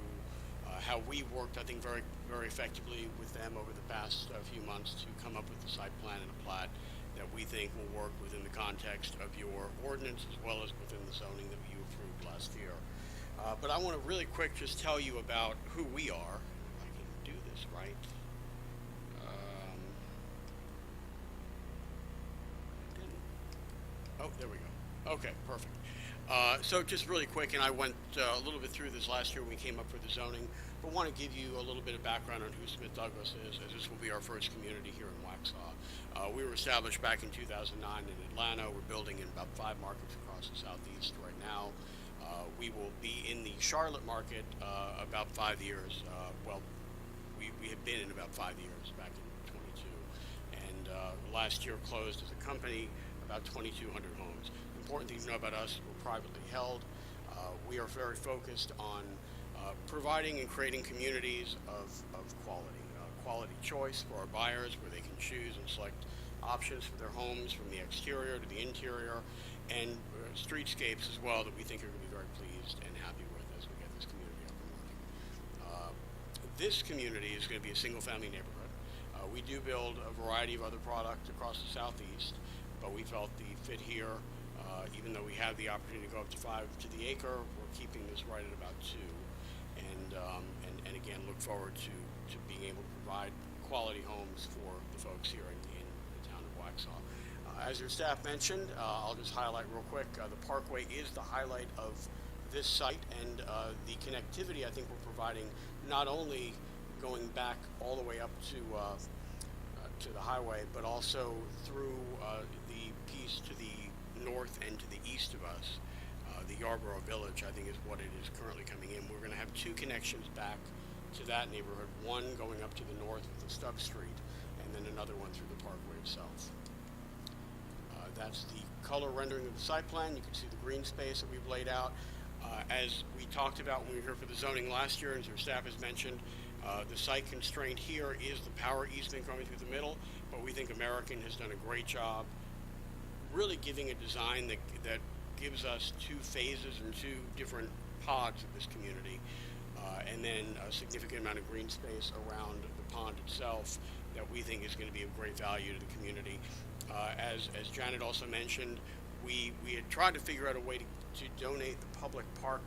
how we worked, I think, very, very effectively with them over the past few months to come up with the site plan and a plat that we think will work within the context of your ordinance as well as within the zoning that you approved last year. But I want to really quick just tell you about who we are. If I can do this right. Oh, there we go. Okay, perfect. So just really quick, and I went a little bit through this last year when we came up for the zoning, but want to give you a little bit of background on who Smith Douglas is, as this will be our first community here in Waxhaw. We were established back in 2009 in Atlanta. We're building in about 5 markets across the southeast right now. We will be in the Charlotte market about 5 years. We have been in about 5 years, back in 22. And last year closed as a company, about 2,200 homes. Important thing to know about us, we're privately held. We are very focused on providing and creating communities of quality. Quality choice for our buyers, where they can choose and select options for their homes from the exterior to the interior, and streetscapes as well that we think are going to be very pleased and happy with as we get this community up and running. This community is going to be a single-family neighborhood. We do build a variety of other products across the southeast, but we felt the fit here, even though we have the opportunity to go up to 5 to the acre, we're keeping this right at about 2, and again look forward to being able to provide quality homes for the folks here in the town of Waxhaw. As your staff mentioned, I'll just highlight real quick, the Parkway is the highlight of this site, and the connectivity I think we're providing, not only going back all the way up to the highway, but also through the piece to the north and to the east of us. The Yarborough Village, I think, is what it is currently coming in. We're going to have 2 connections back to that neighborhood, one going up to the north with the Stubb Street, and then another one through the Parkway itself. That's the color rendering of the site plan. You can see the green space that we've laid out. As we talked about when we were here for the zoning last year, as your staff has mentioned, the site constraint here is the power easement going through the middle, but we think American has done a great job really giving a design that gives us 2 phases and 2 different pods of this community, and then a significant amount of green space around the pond itself that we think is going to be of great value to the community. As Janet also mentioned, we had tried to figure out a way to donate the public park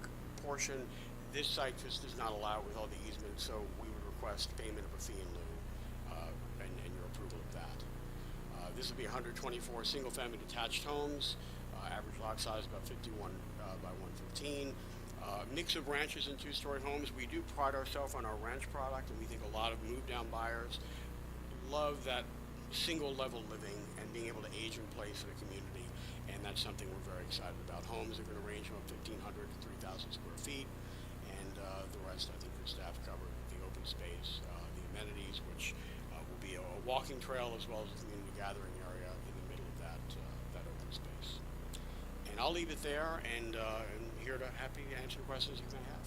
portion. This site just does not allow it with all the easements, so we would request payment of a fee in lieu, and your approval of that. This will be 124 single-family detached homes, average lot size about 51 by 115. Mix of ranches and 2-story homes. We do pride ourselves on our ranch product, and we think a lot of move-down buyers love that single-level living and being able to age in place in a community, and that's something we're very excited about. Homes are going to range from 1,500 to 3,000 square feet, and the rest I think your staff covered, the open space, the amenities, which will be a walking trail as well as a community gathering area in the middle of that open space. And I'll leave it there, and here to happy to answer questions you may have.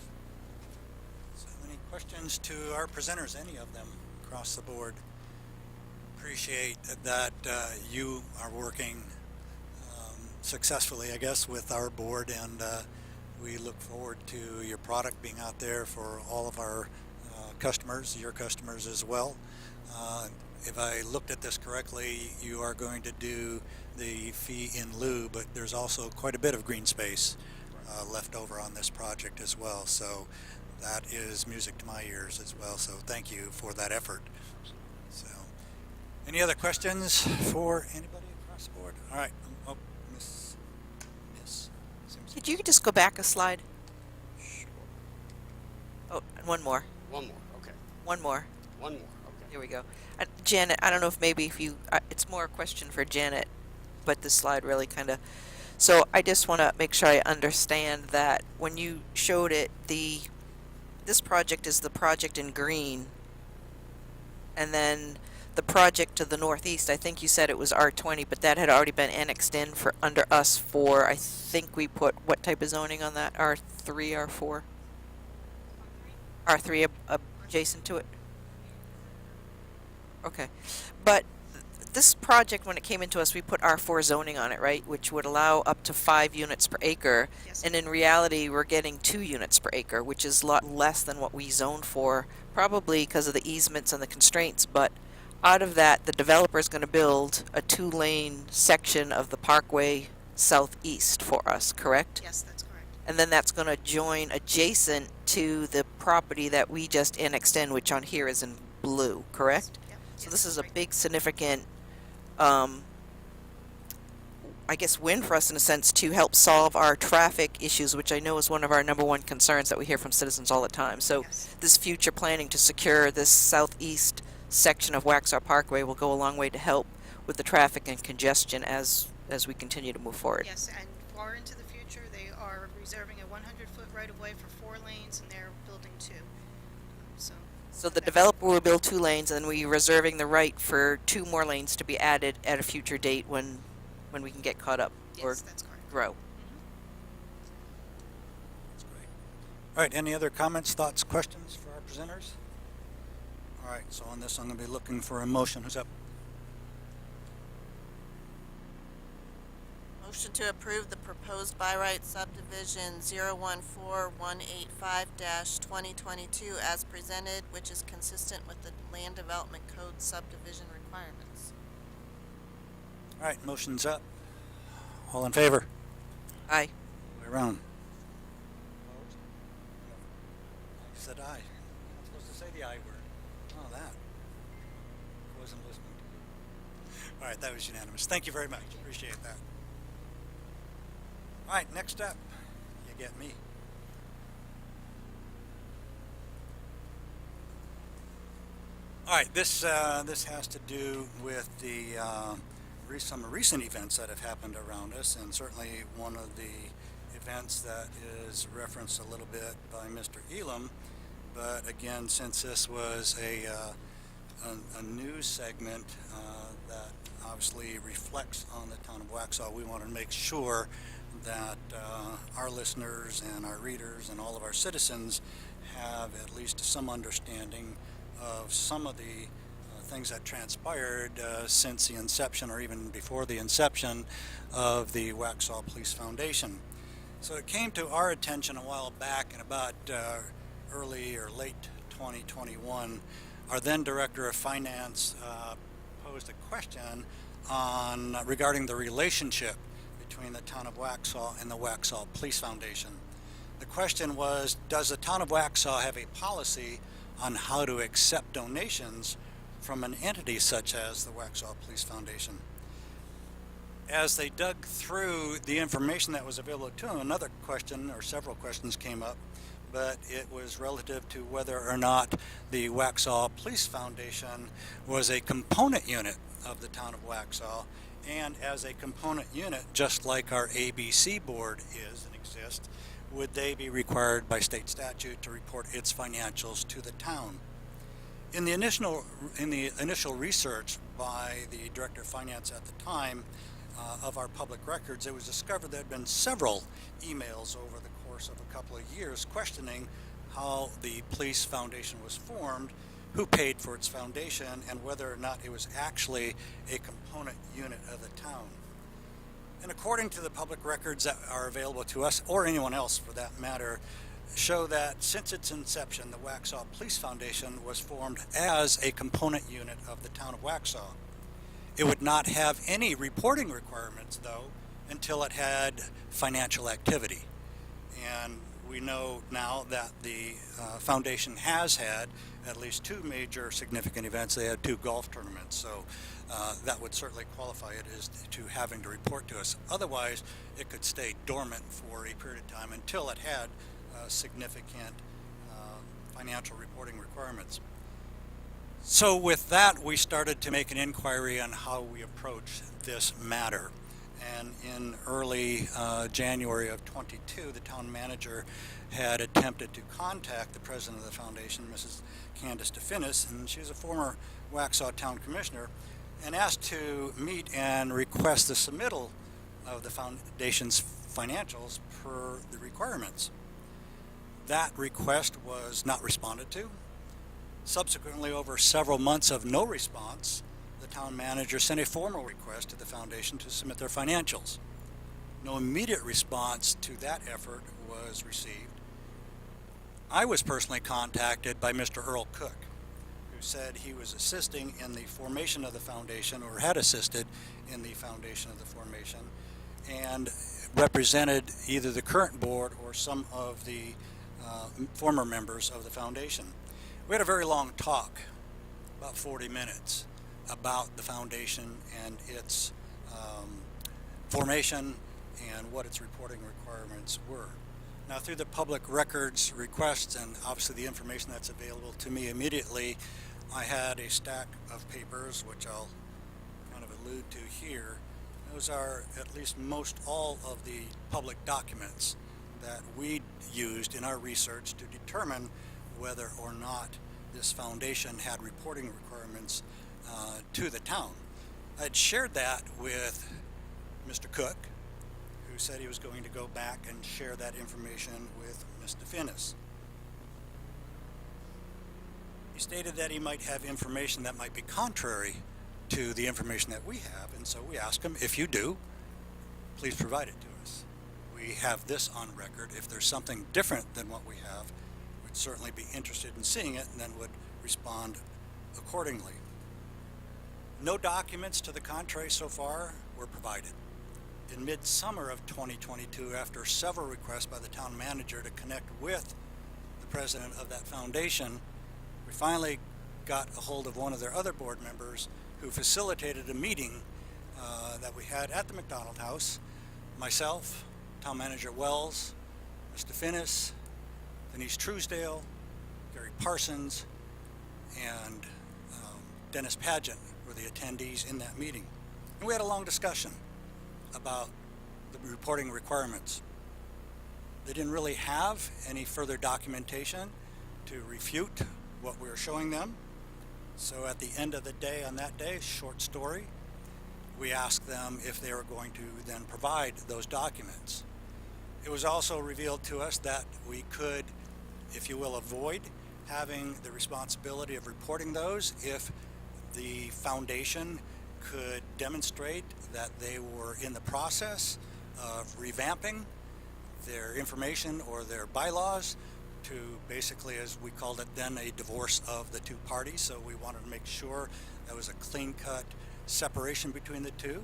So any questions to our presenters, any of them across the board? Appreciate that you are working successfully, I guess, with our board, and we look forward to your product being out there for all of our customers, your customers as well. If I looked at this correctly, you are going to do the fee in lieu, but there's also quite a bit of green space left over on this project as well, so that is music to my ears as well, so thank you for that effort. So, any other questions for anybody across the board? All right. Oh, Miss Simpson. Could you just go back a slide? Sure. Oh, and one more. One more, okay. One more. One more, okay. Here we go. Janet, I don't know if maybe if you, it's more a question for Janet, but this slide really kind of, so I just want to make sure I understand that when you showed it, this project is the project in green, and then the project to the northeast, I think you said it was R20, but that had already been annexed in for under us for, I think we put, what type of zoning on that? R3, R4? R3 adjacent to it? Okay. But this project, when it came into us, we put R4 zoning on it, right? Which would allow up to 5 units per acre. Yes. And in reality, we're getting 2 units per acre, which is a lot less than what we zoned for, probably because of the easements and the constraints. But out of that, the developer is going to build a 2-lane section of the Parkway southeast for us, correct? Yes, that's correct. and then that's going to join adjacent to the property that we just annexed in, which on here is in blue, correct? Yep. So Yes, this is a right. big significant, I guess, win for us in a sense to help solve our traffic issues, which I know is one of our number one concerns that we hear from citizens all the time. So Yes. this future planning to secure this southeast section of Waxhaw Parkway will go a long way to help with the traffic and congestion as we continue to move forward. Yes, and far into the future, they are reserving a 100-foot right-of-way for 4 lanes, and they're building 2. So the developer will build 2 lanes, and we're reserving the right for 2 more lanes to be added at a future date when we can get caught up or Yes, that's correct. grow. That's great. All right, any other comments, thoughts, questions for our presenters? All right, so on this, I'm going to be looking for a motion. Who's up? Motion to approve the proposed by right subdivision 014185-2022 as presented, which is consistent with the Land Development Code subdivision requirements. All right, motion's up. All in favor? Aye. Way around. Opposed? I said aye. I'm supposed to say the I word. Oh, that. I wasn't listening to you. All right, that was unanimous. Thank you very much. Appreciate that. All right, next up. You get me. All right, this has to do with the some recent events that have happened around us, and certainly one of the events that is referenced a little bit by Mr. Elam. But again, since this was a news segment that obviously reflects on the town of Waxhaw, we want to make sure that our listeners and our readers and all of our citizens have at least some understanding of some of the things that transpired since the inception or even before the inception of the Waxhaw Police Foundation. So it came to our attention a while back in about early or late 2021. Our then Director of Finance posed a question regarding the relationship between the town of Waxhaw and the Waxhaw Police Foundation. The question was, does the town of Waxhaw have a policy on how to accept donations from an entity such as the Waxhaw Police Foundation? As they dug through the information that was available to them, another question or several questions came up, but it was relative to whether or not the Waxhaw Police Foundation was a component unit of the town of Waxhaw, and as a component unit, just like our ABC board is and exists, would they be required by state statute to report its financials to the town? In the initial research by the Director of Finance at the time of our public records, it was discovered there had been several emails over the course of a couple of years questioning how the police foundation was formed, who paid for its foundation, and whether or not it was actually a component unit of the town. And according to the public records that are available to us, or anyone else for that matter, show that since its inception, the Waxhaw Police Foundation was formed as a component unit of the town of Waxhaw. It would not have any reporting requirements, though, until it had financial activity. And we know now that the foundation has had at least 2 major significant events. They had 2 golf tournaments, so that would certainly qualify it as to having to report to us. Otherwise, it could stay dormant for a period of time until it had significant financial reporting requirements. So with that, we started to make an inquiry on how we approach this matter. And in early January of 22, the town manager had attempted to contact the president of the foundation, Mrs. Candace DeFinis, and she's a former Waxhaw town commissioner, and asked to meet and request the submittal of the foundation's financials per the requirements. That request was not responded to. Subsequently, over several months of no response, the town manager sent a formal request to the foundation to submit their financials. No immediate response to that effort was received. I was personally contacted by Mr. Earl Cook, who said he was assisting in the formation of the foundation, or had assisted in the foundation of the formation, and represented either the current board or some of the former members of the foundation. We had a very long talk, about 40 minutes, about the foundation and its formation and what its reporting requirements were. Now, through the public records requests and obviously the information that's available to me immediately, I had a stack of papers, which I'll kind of allude to here. Those are at least most all of the public documents that we used in our research to determine whether or not this foundation had reporting requirements to the town. I'd shared that with Mr. Cook, who said he was going to go back and share that information with Mr. Finnis. He stated that he might have information that might be contrary to the information that we have, and so we asked him, if you do, please provide it to us. We have this on record. If there's something different than what we have, we'd certainly be interested in seeing it and then would respond accordingly. No documents to the contrary so far were provided. In midsummer of 2022, after several requests by the town manager to connect with the president of that foundation, we finally got a hold of one of their other board members who facilitated a meeting that we had at the McDonald House. Myself, Town Manager Wells, Mr. Finnis, Denise Truesdale, Gary Parsons, and Dennis Pageant were the attendees in that meeting. And we had a long discussion about the reporting requirements. They didn't really have any further documentation to refute what we were showing them. So at the end of the day, on that day, short story, we asked them if they were going to then provide those documents. It was also revealed to us that we could, if you will, avoid having the responsibility of reporting those if the foundation could demonstrate that they were in the process of revamping their information or their bylaws to basically, as we called it then, a divorce of the two parties. So we wanted to make sure there was a clean-cut separation between the two.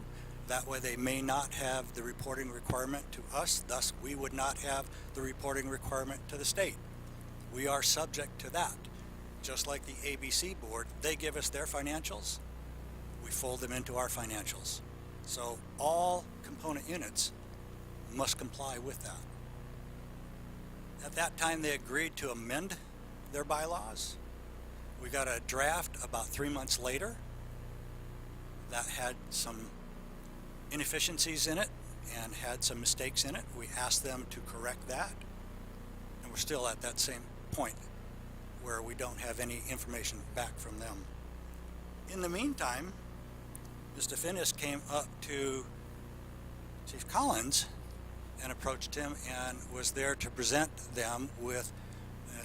That way they may not have the reporting requirement to us, thus we would not have the reporting requirement to the state. We are subject to that. Just like the ABC board, they give us their financials, we fold them into our financials. So all component units must comply with that. At that time, they agreed to amend their bylaws. We got a draft about 3 months later that had some inefficiencies in it and had some mistakes in it. We asked them to correct that, and we're still at that same point where we don't have any information back from them. In the meantime, Mr. Finnis came up to Chief Collins and approached him and was there to present them with,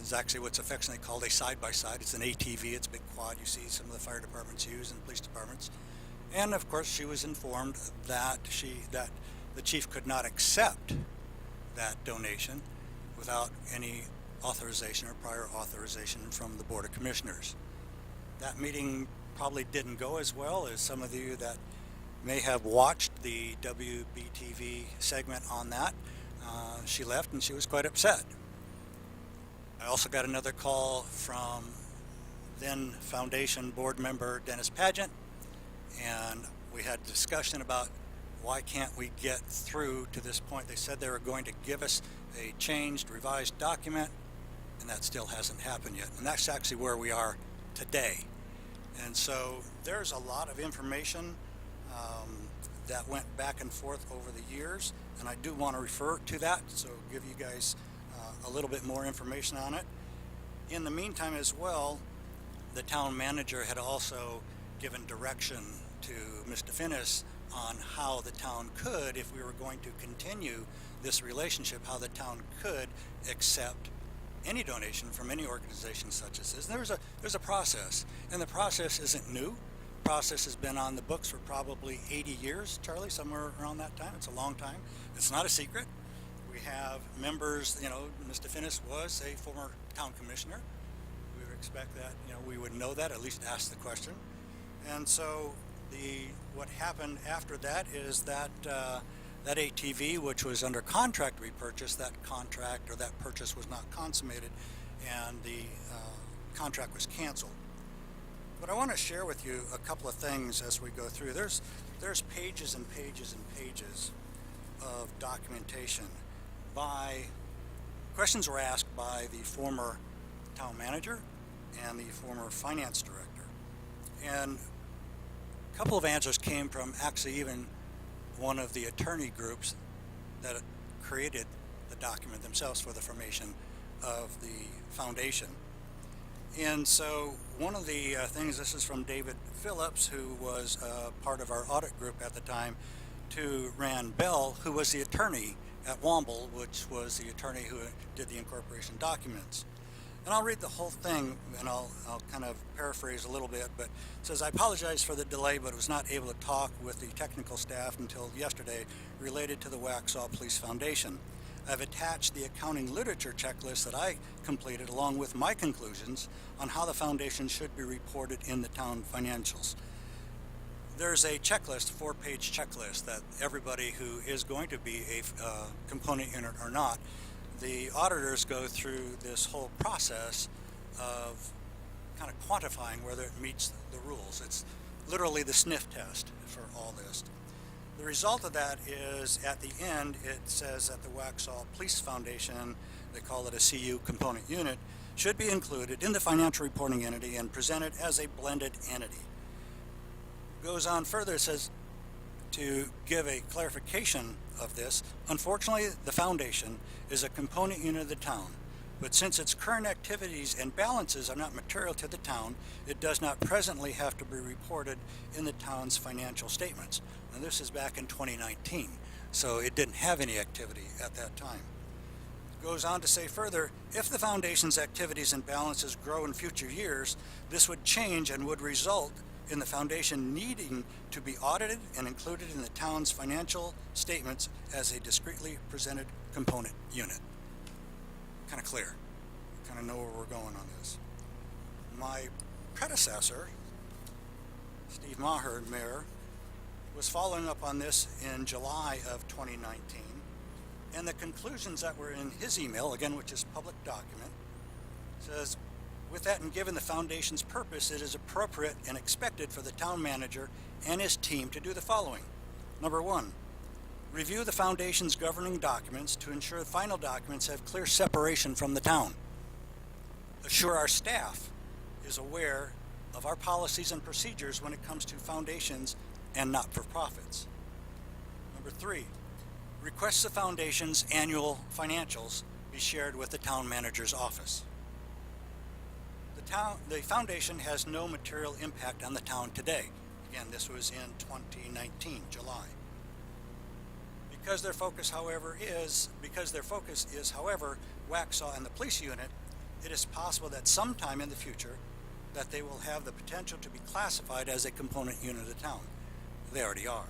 it's actually what's affectionately called a side-by-side. It's an ATV, it's a big quad you see some of the fire departments use and police departments. And of course she was informed that the chief could not accept that donation without any authorization or prior authorization from the Board of Commissioners. That meeting probably didn't go as well as some of you that may have watched the WBTV segment on that. She left and she was quite upset. I also got another call from then Foundation board member Dennis Pageant, and we had a discussion about why can't we get through to this point. They said they were going to give us a changed, revised document, and that still hasn't happened yet. And that's actually where we are today. And so there's a lot of information that went back and forth over the years, and I do want to refer to that, so give you guys a little bit more information on it. In the meantime as well, the town manager had also given direction to Mr. Finnis on how the town could, if we were going to continue this relationship, how the town could accept any donation from any organization such as this. There's a process, and the process isn't new. The process has been on the books for probably 80 years, Charlie, somewhere around that time. It's a long time. It's not a secret. We have members, Mr. Finnis was a former town commissioner. We would expect that, we would know that, at least ask the question. And so what happened after that is that That ATV, which was under contract to be purchased, that contract or that purchase was not consummated, and the contract was canceled. But I want to share with you a couple of things as we go through. There's pages and pages and pages of documentation. Questions were asked by the former town manager and the former finance director. And a couple of answers came from actually even one of the attorney groups that created the document themselves for the formation of the foundation. And so one of the things, this is from David Phillips, who was part of our audit group at the time, to Rand Bell, who was the attorney at Womble, which was the attorney who did the incorporation documents. And I'll read the whole thing, and I'll kind of paraphrase a little bit, but it says, "I apologize for the delay, but was not able to talk with the technical staff until yesterday related to the Waxhaw Police Foundation. I've attached the accounting literature checklist that I completed along with my conclusions on how the foundation should be reported in the town financials." There's a checklist, 4-page checklist, that everybody who is going to be a component unit or not, the auditors go through this whole process of kind of quantifying whether it meets the rules. It's literally the sniff test for all this. The result of that is, at the end, it says that the Waxhaw Police Foundation, they call it a CU component unit, should be included in the financial reporting entity and presented as a blended entity. Goes on further, it says, to give a clarification of this, unfortunately, the foundation is a component unit of the town, but since its current activities and balances are not material to the town, it does not presently have to be reported in the town's financial statements. And this is back in 2019, so it didn't have any activity at that time. It goes on to say further, if the foundation's activities and balances grow in future years, this would change and would result in the foundation needing to be audited and included in the town's financial statements as a discretely presented component unit. Kind of clear. Kind of know where we're going on this. My predecessor, Steve Maher, Mayor, was following up on this in July of 2019, and the conclusions that were in his email, again, which is public document, says, with that, and given the foundation's purpose, it is appropriate and expected for the town manager and his team to do the following. Number 1, review the foundation's governing documents to ensure the final documents have clear separation from the town. Assure our staff is aware of our policies and procedures when it comes to foundations and not-for-profits. Number 3, request the foundation's annual financials be shared with the town manager's office. The foundation has no material impact on the town today. Again, this was in 2019, July. Because their focus, however, is Waxhaw and the police unit, it is possible that sometime in the future that they will have the potential to be classified as a component unit of the town. They already are.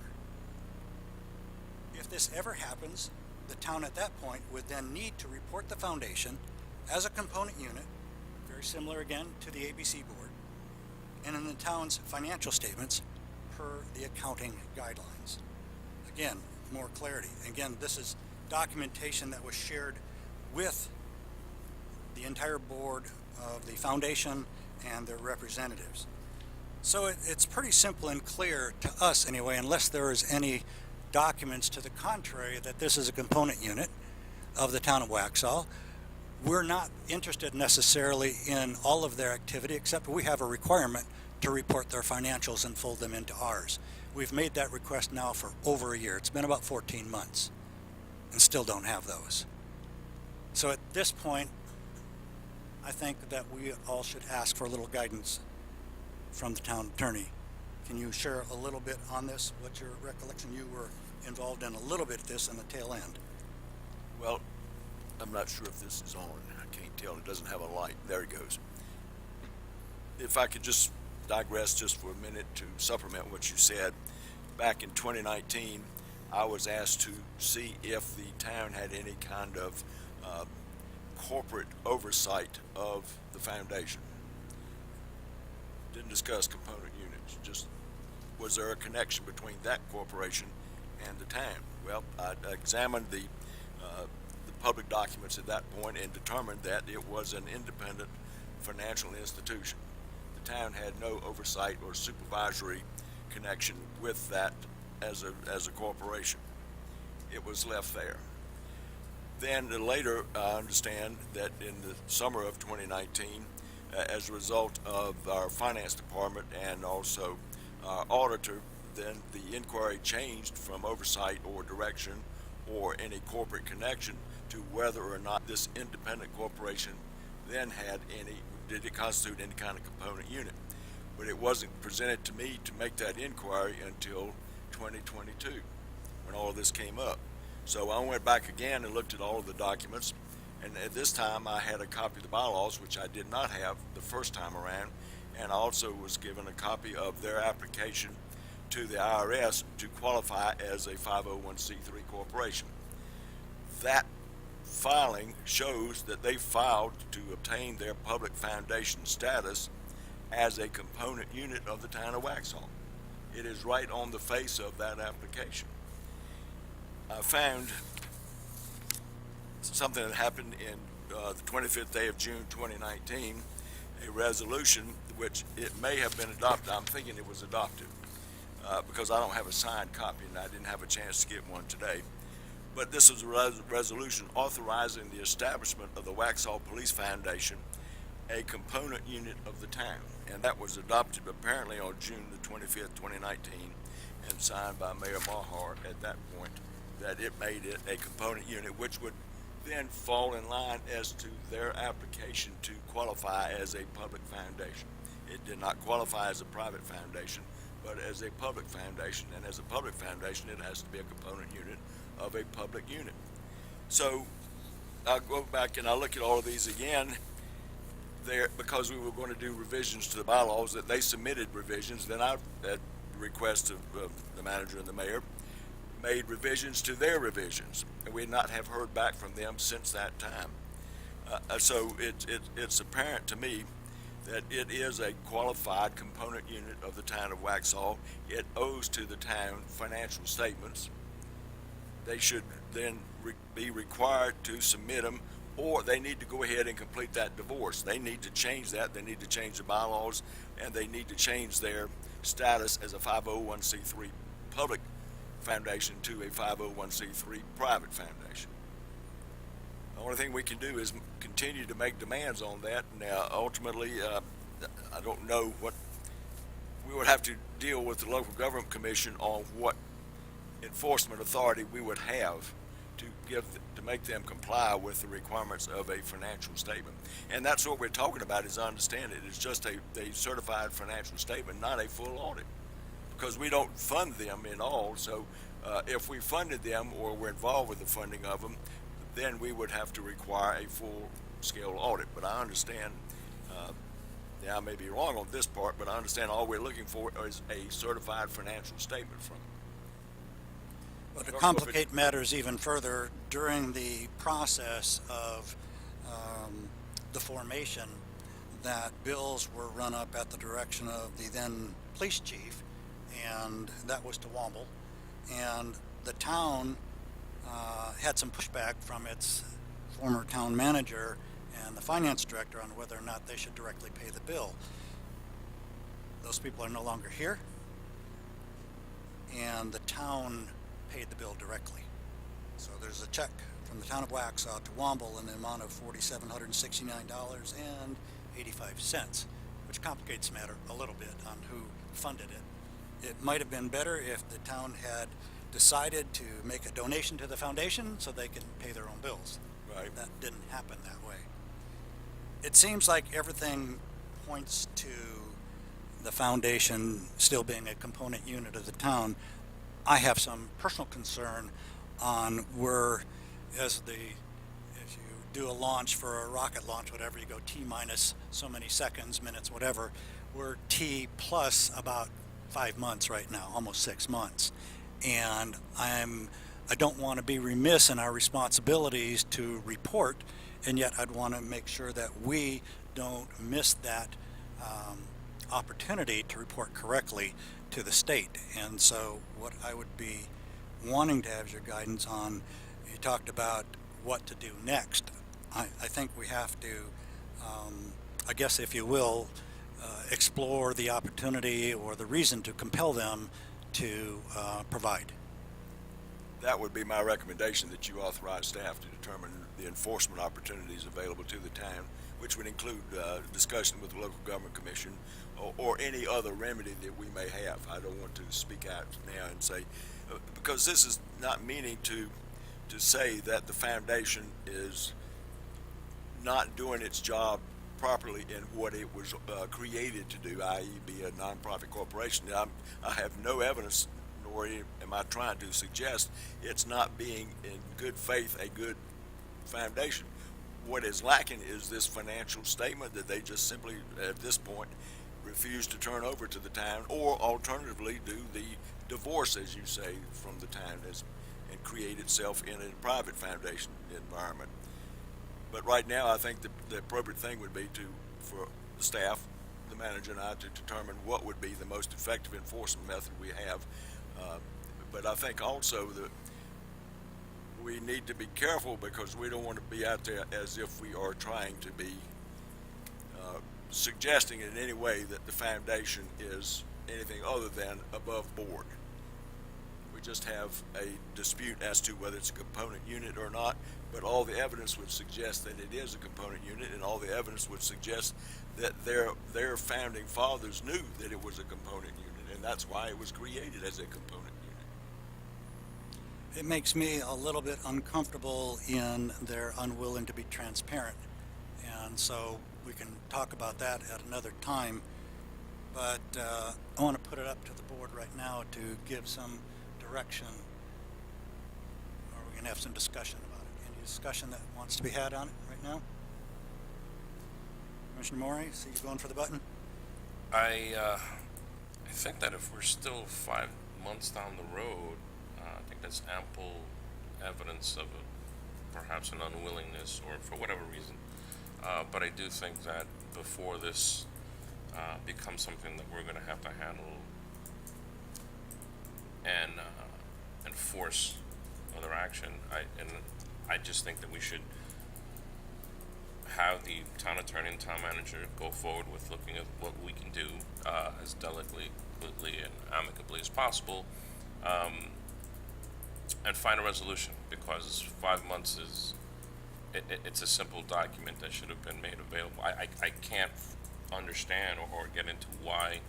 If this ever happens, the town at that point would then need to report the foundation as a component unit, very similar again to the ABC board, and in the town's financial statements per the accounting guidelines. Again, more clarity. Again, this is documentation that was shared with the entire board of the foundation and their representatives. So it's pretty simple and clear to us anyway, unless there is any documents to the contrary that this is a component unit of the town of Waxhaw. We're not interested necessarily in all of their activity, except we have a requirement to report their financials and fold them into ours. We've made that request now for over a year. It's been about 14 months and still don't have those. So at this point, I think that we all should ask for a little guidance from the town attorney. Can you share a little bit on this? What's your recollection? You were involved in a little bit of this in the tail end. Well, I'm not sure if this is on. I can't tell. It doesn't have a light. There it goes. If I could just digress just for a minute to supplement what you said. Back in 2019, I was asked to see if the town had any kind of corporate oversight of the foundation. Didn't discuss component units. Just was there a connection between that corporation and the town. Well, I examined the public documents at that point and determined that it was an independent financial institution. The town had no oversight or supervisory connection with that as a corporation. It was left there. Then later, I understand that in the summer of 2019, as a result of our finance department and also our auditor, then the inquiry changed from oversight or direction or any corporate connection to whether or not this independent corporation then did it constitute any kind of component unit. But it wasn't presented to me to make that inquiry until 2022, when all of this came up. So I went back again and looked at all of the documents, and at this time I had a copy of the bylaws, which I did not have the first time around, and I also was given a copy of their application to the IRS to qualify as a 501c3 corporation. That filing shows that they filed to obtain their public foundation status as a component unit of the town of Waxhaw. It is right on the face of that application. I found something that happened in the 25th day of June 2019, a resolution which it may have been adopted. I'm thinking it was adopted because I don't have a signed copy and I didn't have a chance to get one today. But this is a resolution authorizing the establishment of the Waxhaw Police Foundation, a component unit of the town. And that was adopted apparently on June the 25th, 2019, and signed by Mayor Mahar at that point, that it made it a component unit, which would then fall in line as to their application to qualify as a public foundation. It did not qualify as a private foundation, but as a public foundation, and as a public foundation, it has to be a component unit of a public unit. So I'll go back and I'll look at all of these again there, because we were going to do revisions to the bylaws, that they submitted revisions. Then I, at the request of the manager and the mayor, made revisions to their revisions, and we not have heard back from them since that time. So it's apparent to me that it is a qualified component unit of the town of Waxhaw. It owes to the town financial statements. They should then be required to submit them, or they need to go ahead and complete that divorce. They need to change that. They need to change the bylaws, and they need to change their status as a 501c3 public foundation to a 501c3 private foundation. The only thing we can do is continue to make demands on that. Now, ultimately, I don't know what we would have to deal with the local government commission on what enforcement authority we would have to make them comply with the requirements of a financial statement. And that's what we're talking about, as I understand it. It's just a certified financial statement, not a full audit, because we don't fund them in all. So if we funded them or were involved with the funding of them, then we would have to require a full-scale audit. But I understand, I may be wrong on this part, but I understand all we're looking for is a certified financial statement from them. But to complicate matters even further, during the process of the formation, that bills were run up at the direction of the then police chief, and that was to Womble, and the town had some pushback from its former town manager and the finance director on whether or not they should directly pay the bill. Those people are no longer here, and the town paid the bill directly. So there's a check from the town of Waxhaw to Womble in the amount of $4,769.85, which complicates the matter a little bit on who funded it. It might have been better if the town had decided to make a donation to the foundation so they can pay their own bills. Right. That didn't happen that way. It seems like everything points to the foundation still being a component unit of the town. I have some personal concern on where, if you do a launch for a rocket launch, whatever, you go T minus so many seconds, minutes, whatever, we're T plus about 5 months right now, almost 6 months. And I don't want to be remiss in our responsibilities to report, and yet I'd want to make sure that we don't miss that opportunity to report correctly to the state. And so what I would be wanting to have your guidance on, you talked about what to do next. I think we have to, I guess if you will, explore the opportunity or the reason to compel them to provide. That would be my recommendation, that you authorize staff to determine the enforcement opportunities available to the town, which would include discussion with the local government commission or any other remedy that we may have. I don't want to speak out now and say, because this is not meaning to say that the foundation is not doing its job properly in what it was created to do, i.e. be a nonprofit corporation. I have no evidence, nor am I trying to suggest it's not being in good faith a good foundation. What is lacking is this financial statement that they just simply, at this point, refuse to turn over to the town, or alternatively do the divorce, as you say, from the town and create itself in a private foundation environment. But right now, I think the appropriate thing would be for the staff, the manager, and I to determine what would be the most effective enforcement method we have. But I think also that we need to be careful, because we don't want to be out there as if we are trying to be suggesting in any way that the foundation is anything other than above board. We just have a dispute as to whether it's a component unit or not, but all the evidence would suggest that it is a component unit, and all the evidence would suggest that their founding fathers knew that it was a component unit, and that's why it was created as a component unit. It makes me a little bit uncomfortable in their unwilling to be transparent, and so we can talk about that at another time, but I want to put it up to the board right now to give some direction, or we can have some discussion about it. Any discussion that wants to be had on it right now? Commissioner Morey, see you going for the button? I think that if we're still 5 months down the road, I think that's ample evidence of perhaps an unwillingness, or for whatever reason. But I do think that before this becomes something that we're going to have to handle and enforce other action, I just think that we should have the town attorney and town manager go forward with looking at what we can do as delicately and amicably as possible, and find a resolution, because 5 months is it's a simple document that should have been made available. I can't understand or get into why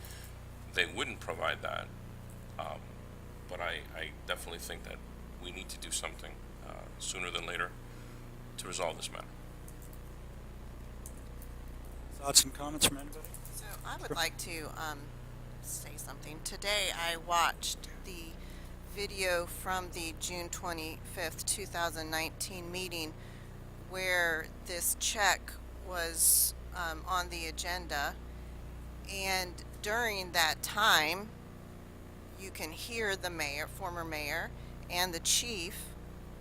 they wouldn't provide that, but I definitely think that we need to do something sooner than later to resolve this matter. Thoughts and comments from anybody? So I would like to say something. Today I watched the video from the June 25th, 2019 meeting where this check was on the agenda, and during that time you can hear the mayor, former mayor, and the chief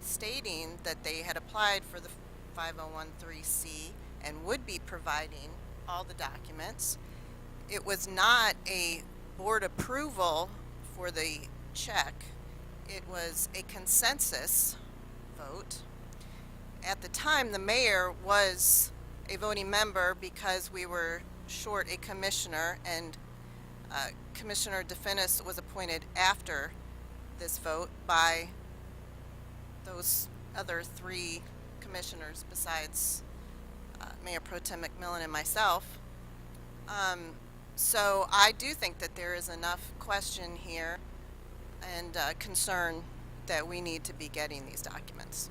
stating that they had applied for the 5013C and would be providing all the documents. It was not a board approval for the check. It was a consensus vote. At the time, the mayor was a voting member because we were short a commissioner, and Commissioner DeFinis was appointed after this vote by those other 3 commissioners besides Mayor Pro Tem McMillan and myself. So I do think that there is enough question here and concern that we need to be getting these documents.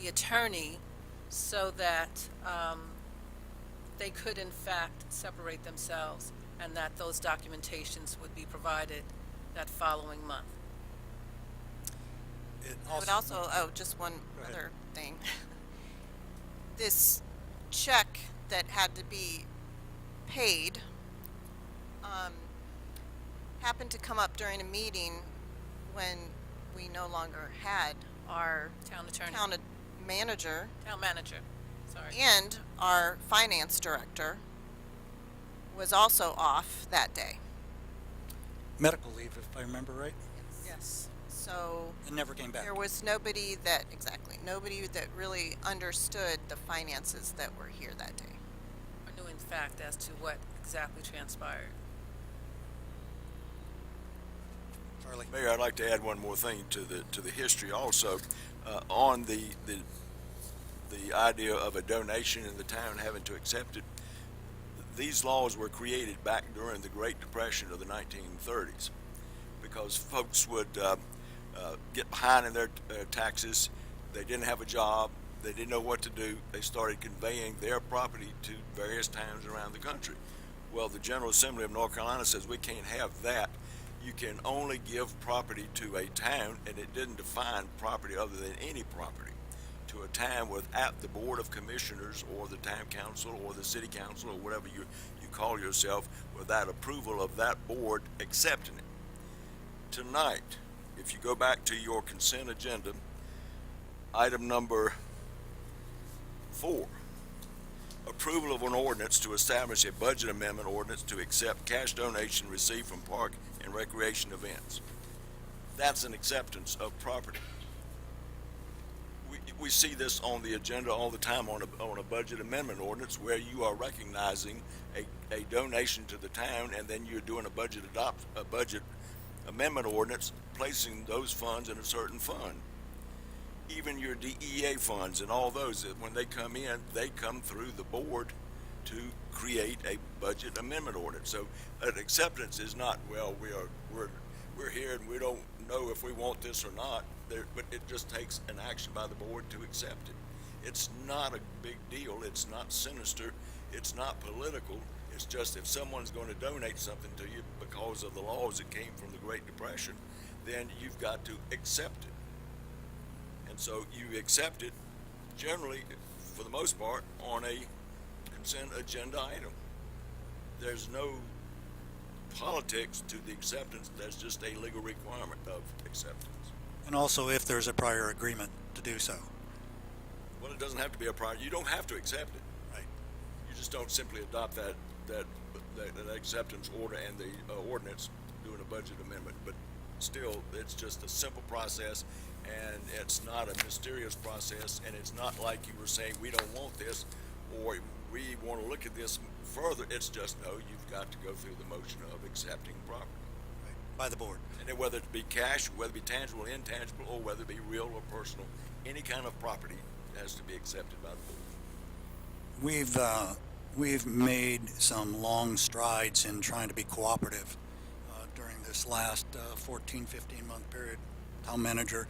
the attorney so that they could in fact separate themselves and that those documentations would be provided that following month. I would also, just one Go ahead. other thing. This check that had to be paid happened to come up during a meeting when we no longer had our Town attorney. town manager Town manager, sorry. and our finance director was also off that day. Medical leave, if I remember right. Yes. So It never came back. there was nobody that really understood the finances that were here that day. I knew in fact as to what exactly transpired. Charlie. Mayor, I'd like to add one more thing to the history also, on the idea of a donation and the town having to accept it. These laws were created back during the Great Depression of the 1930s because folks would get behind in their taxes. They didn't have a job. They didn't know what to do. They started conveying their property to various towns around the country. Well, the General Assembly of North Carolina says we can't have that. You can only give property to a town, and it didn't define property other than any property, to a town without the Board of Commissioners or the Town Council or the City Council or whatever you call yourself, without approval of that board accepting it. Tonight, if you go back to your consent agenda, item number 4, approval of an ordinance to establish a budget amendment ordinance to accept cash donation received from park and recreation events. That's an acceptance of property. We see this on the agenda all the time on a budget amendment ordinance where you are recognizing a donation to the town, and then you're doing a budget amendment ordinance placing those funds in a certain fund. Even your DEA funds and all those, when they come in, they come through the board to create a budget amendment ordinance. So an acceptance is not, well, we're here and we don't know if we want this or not, but it just takes an action by the board to accept it. It's not a big deal. It's not sinister. It's not political. It's just if someone's going to donate something to you because of the laws that came from the Great Depression, then you've got to accept it. And so you accept it generally, for the most part, on a consent agenda item. There's no politics to the acceptance. That's just a legal requirement of acceptance. And also if there's a prior agreement to do so. Well, it doesn't have to be a prior. You don't have to accept it. Right. You just don't simply adopt that acceptance order and the ordinance doing a budget amendment. But still, it's just a simple process, and it's not a mysterious process, and it's not like you were saying we don't want this or we want to look at this further. It's just, no, you've got to go through the motion of accepting property. Right. By the board. And then whether it be cash, whether it be tangible, intangible, or whether it be real or personal, any kind of property has to be accepted by the board. We've made some long strides in trying to be cooperative during this last 14, 15-month period. Town manager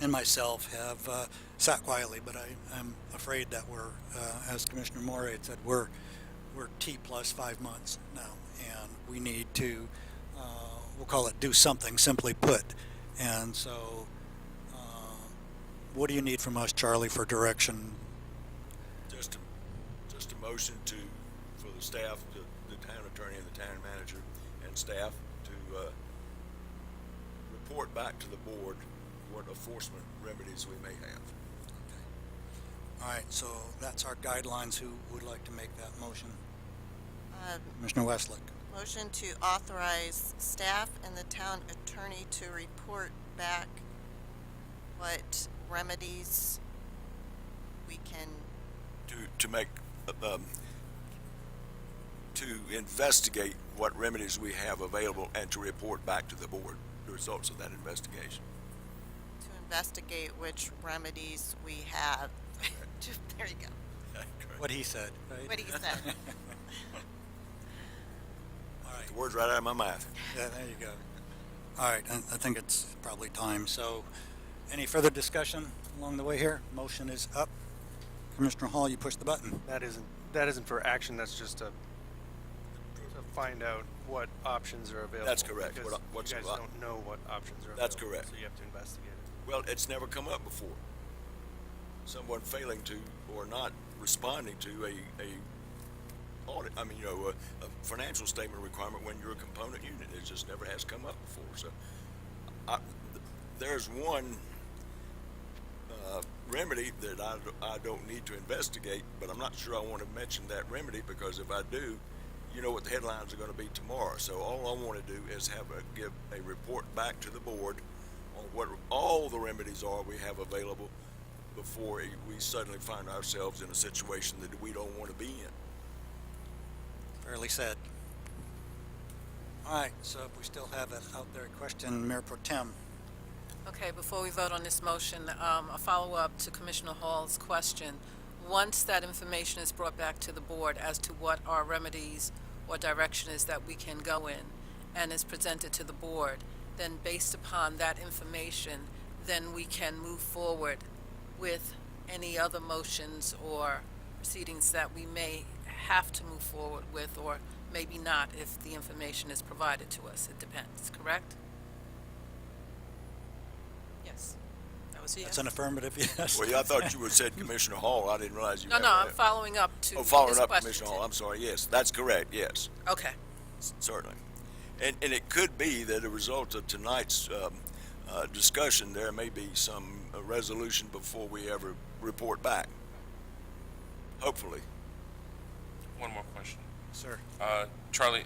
and myself have sat quietly, but I'm afraid that we're, as Commissioner Moore had said, we're T plus 5 months now, and we need to, we'll call it do something, simply put. And so, what do you need from us, Charlie, for direction? Just a motion for the staff, the town attorney and the town manager and staff to report back to the board what enforcement remedies we may have. Okay. All right, so that's our guidelines. Who would like to make that motion? Commissioner Westlake. Motion to authorize staff and the town attorney to report back what remedies we can. To make, to investigate what remedies we have available and to report back to the board the results of that investigation. To investigate which remedies we have. There you go. What he said, right? What he said. All right. The words right out of my mouth. Yeah, there you go. All right, I think it's probably time. So, any further discussion along the way here? Motion is up. Commissioner Hall, you push the button. That isn't for action. That's just to find out what options are available. That's correct. Because What's you guys don't know what options are available. That's correct. So you have to investigate it. Well, it's never come up before. Someone failing to or not responding to a audit, a financial statement requirement when you're a component unit. It just never has come up before. So there's one remedy that I don't need to investigate, but I'm not sure I want to mention that remedy, because if I do, you know what the headlines are going to be tomorrow. So all I want to do is give a report back to the board on what all the remedies are we have available before we suddenly find ourselves in a situation that we don't want to be in. Fairly said. All right, so if we still have that out there question, Mayor Pro Tem. Okay, before we vote on this motion, a follow-up to Commissioner Hall's question. Once that information is brought back to the board as to what our remedies or direction is that we can go in and is presented to the board, then based upon that information, then we can move forward with any other motions or proceedings that we may have to move forward with, or maybe not if the information is provided to us. It depends, correct? Yes. That was a yes. That's an affirmative yes. Well, yeah, I thought you had said Commissioner Hall. I didn't realize you. No, I'm following up to following his up, question. Commissioner Hall. I'm sorry. Yes, that's correct. Yes. Okay. Certainly. And it could be that as a result of tonight's discussion, there may be some resolution before we ever report back. Hopefully. One more question. Sir. Charlie,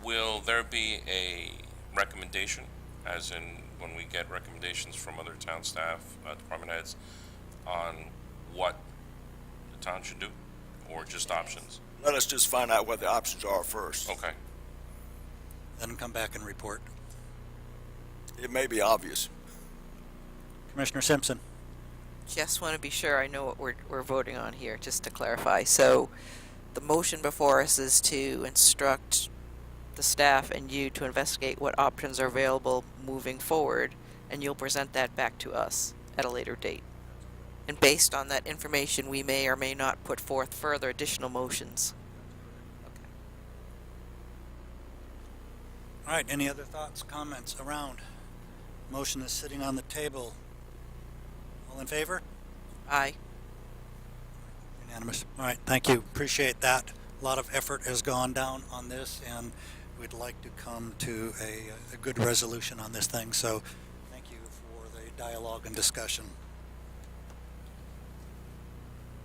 will there be a recommendation, as in when we get recommendations from other town staff, department heads, on what the town should do, or just options? Let us just find out what the options are first. Okay. Then come back and report. It may be obvious. Commissioner Simpson. Just want to be sure I know what we're voting on here, just to clarify. So the motion before us is to instruct the staff and you to investigate what options are available moving forward, and you'll present that back to us at a later date. And based on that information, we may or may not put forth further additional motions. All right, any other thoughts, comments around? Motion is sitting on the table. All in favor? Aye. Unanimous. All right, thank you. Appreciate that. A lot of effort has gone down on this, and we'd like to come to a good resolution on this thing. So thank you for the dialogue and discussion.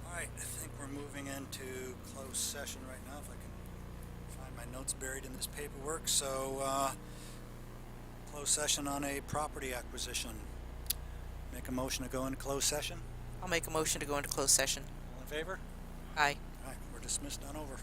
All right, I think we're moving into closed session right now, if I can find my notes buried in this paperwork. So closed session on a property acquisition. Make a motion to go into closed session. I'll make a motion to go into closed session. All in favor? Aye. All right, we're dismissed on over.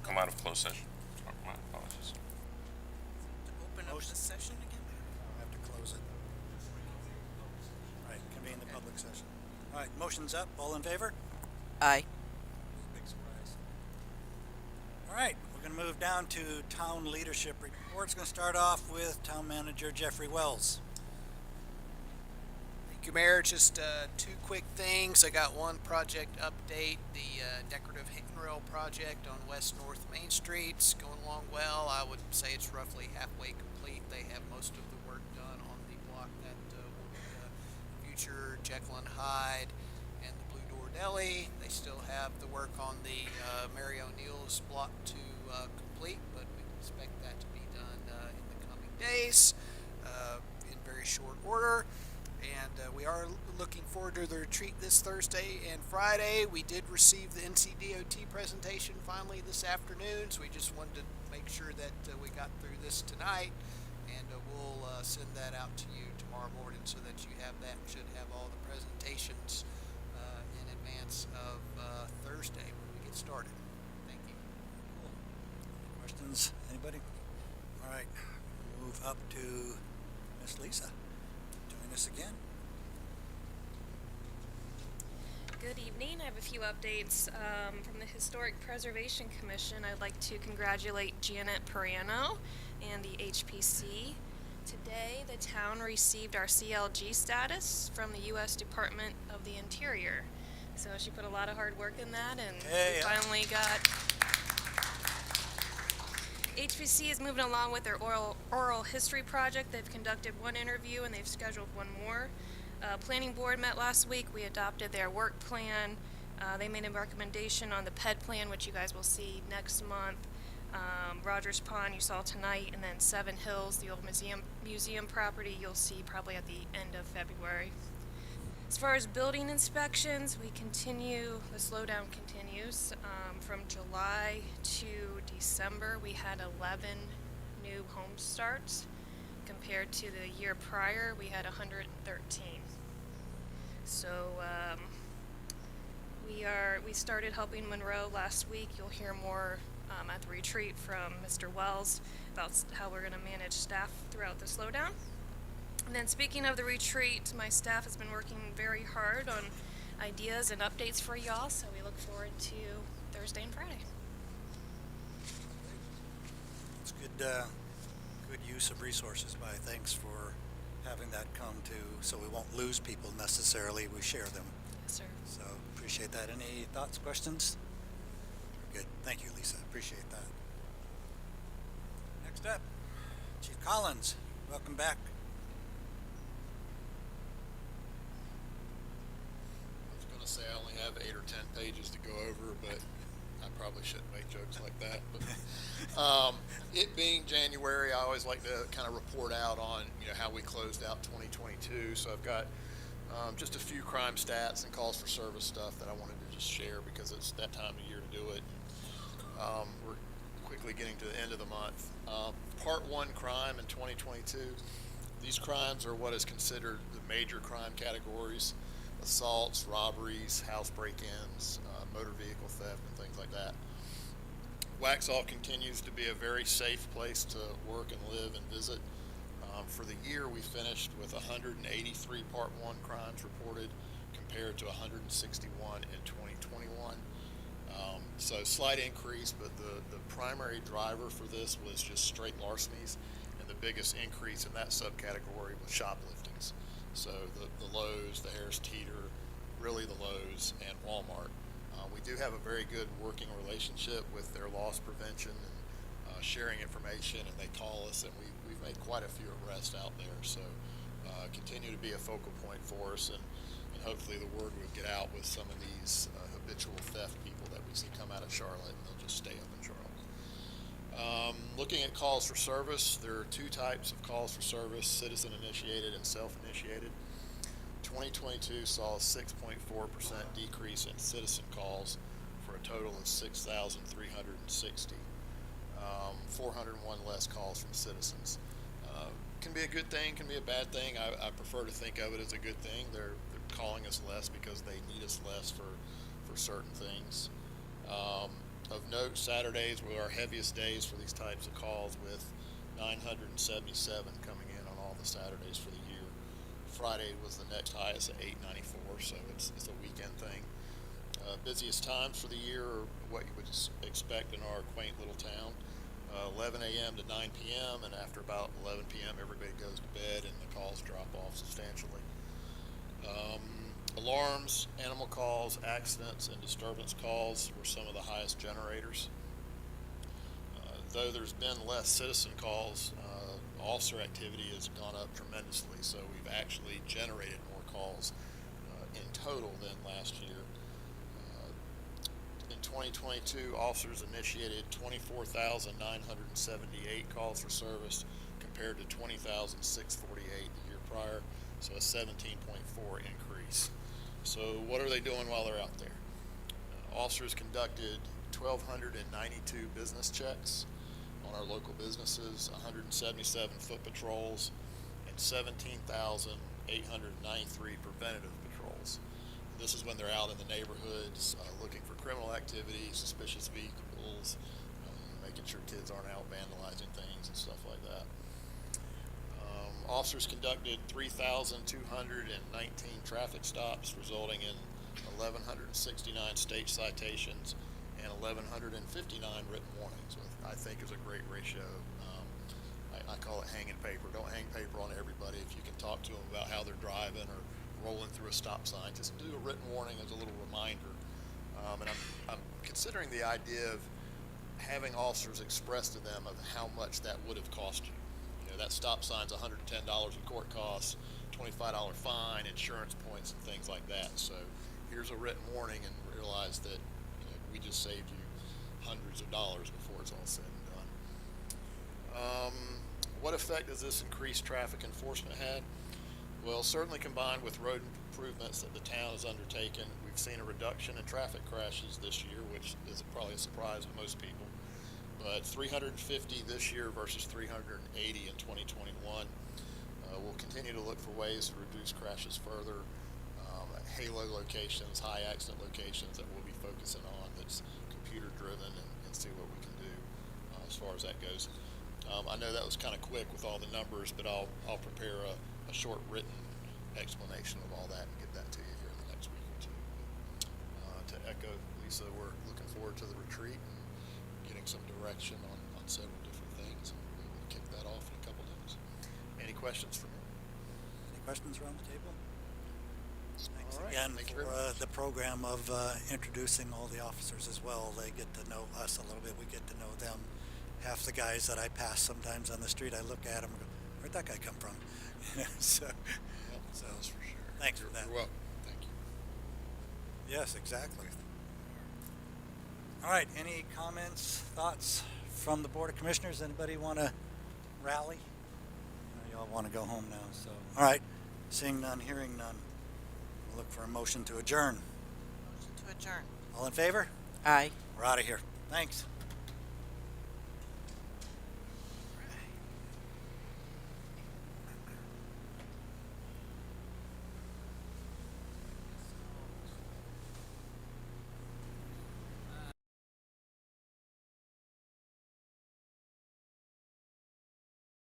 come out of closed session. My apologies. Open up the session again? I have to close it. All right, convene the public session. All right, motion's up. All in favor? Aye. Big surprise. All right, we're going to move down to town leadership reports. Going to start off with Town Manager Jeffrey Wells. Thank you, Mayor. Just two quick things. I got one project update. The decorative handrail project on West North Main Street's going along well. I would say it's roughly halfway complete. They have most of the work done on the block that will be future Jekyll and Hyde and the Blue Door Deli. They still have the work on the Mary O'Neill's block to complete, but we expect that to be done in the coming days in very short order. And we are looking forward to the retreat this Thursday and Friday. We did receive the NCDOT presentation finally this afternoon, so we just wanted to make sure that we got through this tonight, and we'll send that out to you tomorrow morning so that you have that. Should have all the presentations in advance of Thursday when we get started. Thank you. Cool. Questions? Anybody? All right, move up to Miss Lisa. Join us again. Good evening. I have a few updates from the Historic Preservation Commission. I'd like to congratulate Janet Perano and the HPC. Today, the town received our CLG status from the U.S. Department of the Interior. So she put a lot of hard work in that, and we finally got... HPC is moving along with their oral history project. They've conducted one interview, and they've scheduled one more. Planning board met last week. We adopted their work plan. They made a recommendation on the PED plan, which you guys will see next month. Rogers Pond you saw tonight, and then Seven Hills, the old museum property, you'll see probably at the end of February. As far as building inspections, the slowdown continues. From July to December, we had 11 new home starts. Compared to the year prior, we had 113. So we started helping Monroe last week. You'll hear more at the retreat from Mr. Wells about how we're going to manage staff throughout the slowdown. And then speaking of the retreat, my staff has been working very hard on ideas and updates for y'all, so we look forward to Thursday and Friday. It's good use of resources, by thanks for having that come to, so we won't lose people necessarily, we share them. Yes, sir. So appreciate that. Any thoughts, questions? Good, thank you, Lisa, appreciate that. Next up, Chief Collins, welcome back. I was going to say I only have 8 or 10 pages to go over, but I probably shouldn't make jokes like that. But it being January, I always like to kind of report out on how we closed out 2022. So I've got just a few crime stats and calls for service stuff that I wanted to just share because it's that time of year to do it. We're quickly getting to the end of the month. Part 1 crime in 2022. These crimes are what is considered the major crime categories: assaults, robberies, house break-ins, motor vehicle theft, and things like that. Waxhaw continues to be a very safe place to work and live and visit. For the year, we finished with 183 Part 1 crimes reported compared to 161 in 2021. So slight increase, but the primary driver for this was just straight larcenies, and the biggest increase in that subcategory was shopliftings. So the Lowe's, the Harris Teeter, really the Lowe's, and Walmart. We do have a very good working relationship with their loss prevention and sharing information, and they call us, and we've made quite a few arrests out there. So continue to be a focal point for us, and hopefully the word would get out with some of these habitual theft people that we see come out of Charlotte, and they'll just stay up in Charlotte. Looking at calls for service, there are 2 types of calls for service: citizen-initiated and self-initiated. 2022 saw a 6.4% decrease in citizen calls for a total of 6,360. 401 less calls from citizens. Can be a good thing, can be a bad thing. I prefer to think of it as a good thing. They're calling us less because they need us less for certain things. Of note, Saturdays were our heaviest days for these types of calls, with 977 coming in on all the Saturdays for the year. Friday was the next highest at 894, so it's a weekend thing. Busiest times for the year are what you would expect in our quaint little town. 11 a.m. to 9 p.m. and after about 11 p.m. everybody goes to bed and the calls drop off substantially. Alarms, animal calls, accidents, and disturbance calls were some of the highest generators. Though there's been less citizen calls, officer activity has gone up tremendously, so we've actually generated more calls in total than last year. In 2022, officers initiated 24,978 calls for service compared to 20,648 the year prior, so a 17.4 increase. So what are they doing while they're out there? Officers conducted 1,292 business checks on our local businesses, 177 foot patrols, and 17,893 preventative patrols. This is when they're out in the neighborhoods looking for criminal activity, suspicious vehicles, making sure kids aren't out vandalizing things and stuff like that. Officers conducted 3,219 traffic stops, resulting in 1,169 state citations and 1,159 written warnings, which I think is a great ratio. I call it hanging paper. Don't hang paper on everybody. If you can talk to them about how they're driving or rolling through a stop sign, just do a written warning as a little reminder. And I'm considering the idea of having officers express to them of how much that would have cost you. You know, that stop sign's $110 in court costs, $25 fine, insurance points, and things like that. So here's a written warning, and realize that we just saved you hundreds of dollars before it's all said and done. What effect has this increased traffic enforcement had? Well, certainly combined with road improvements that the town has undertaken, we've seen a reduction in traffic crashes this year, which is probably a surprise to most people. But 350 this year versus 380 in 2021. We'll continue to look for ways to reduce crashes further. Halo locations, high accident locations that we'll be focusing on, that's computer driven, and see what we can do as far as that goes. I know that was kind of quick with all the numbers, but I'll prepare a short written explanation of all that and get that to you here in the next week or two. To echo Lisa, we're looking forward to the retreat and getting some direction on several different things, and we'll kick that off in a couple days. Any questions for me? Any questions around the table? Thanks All right. again Thank you for very much. the program of introducing all the officers as well. They get to know us a little bit. We get to know them. Half the guys that I pass sometimes on the street, I look at them and go, where'd that guy come from? So That's for sure. Thanks for that. You're welcome. Thank you. Yes, exactly. All right, any comments, thoughts from the Board of Commissioners? Anybody want to rally? You all want to go home now, so. All right, seeing none, hearing none. We'll look for a motion to adjourn. Motion to adjourn. All in favor? Aye. We're out of here. Thanks.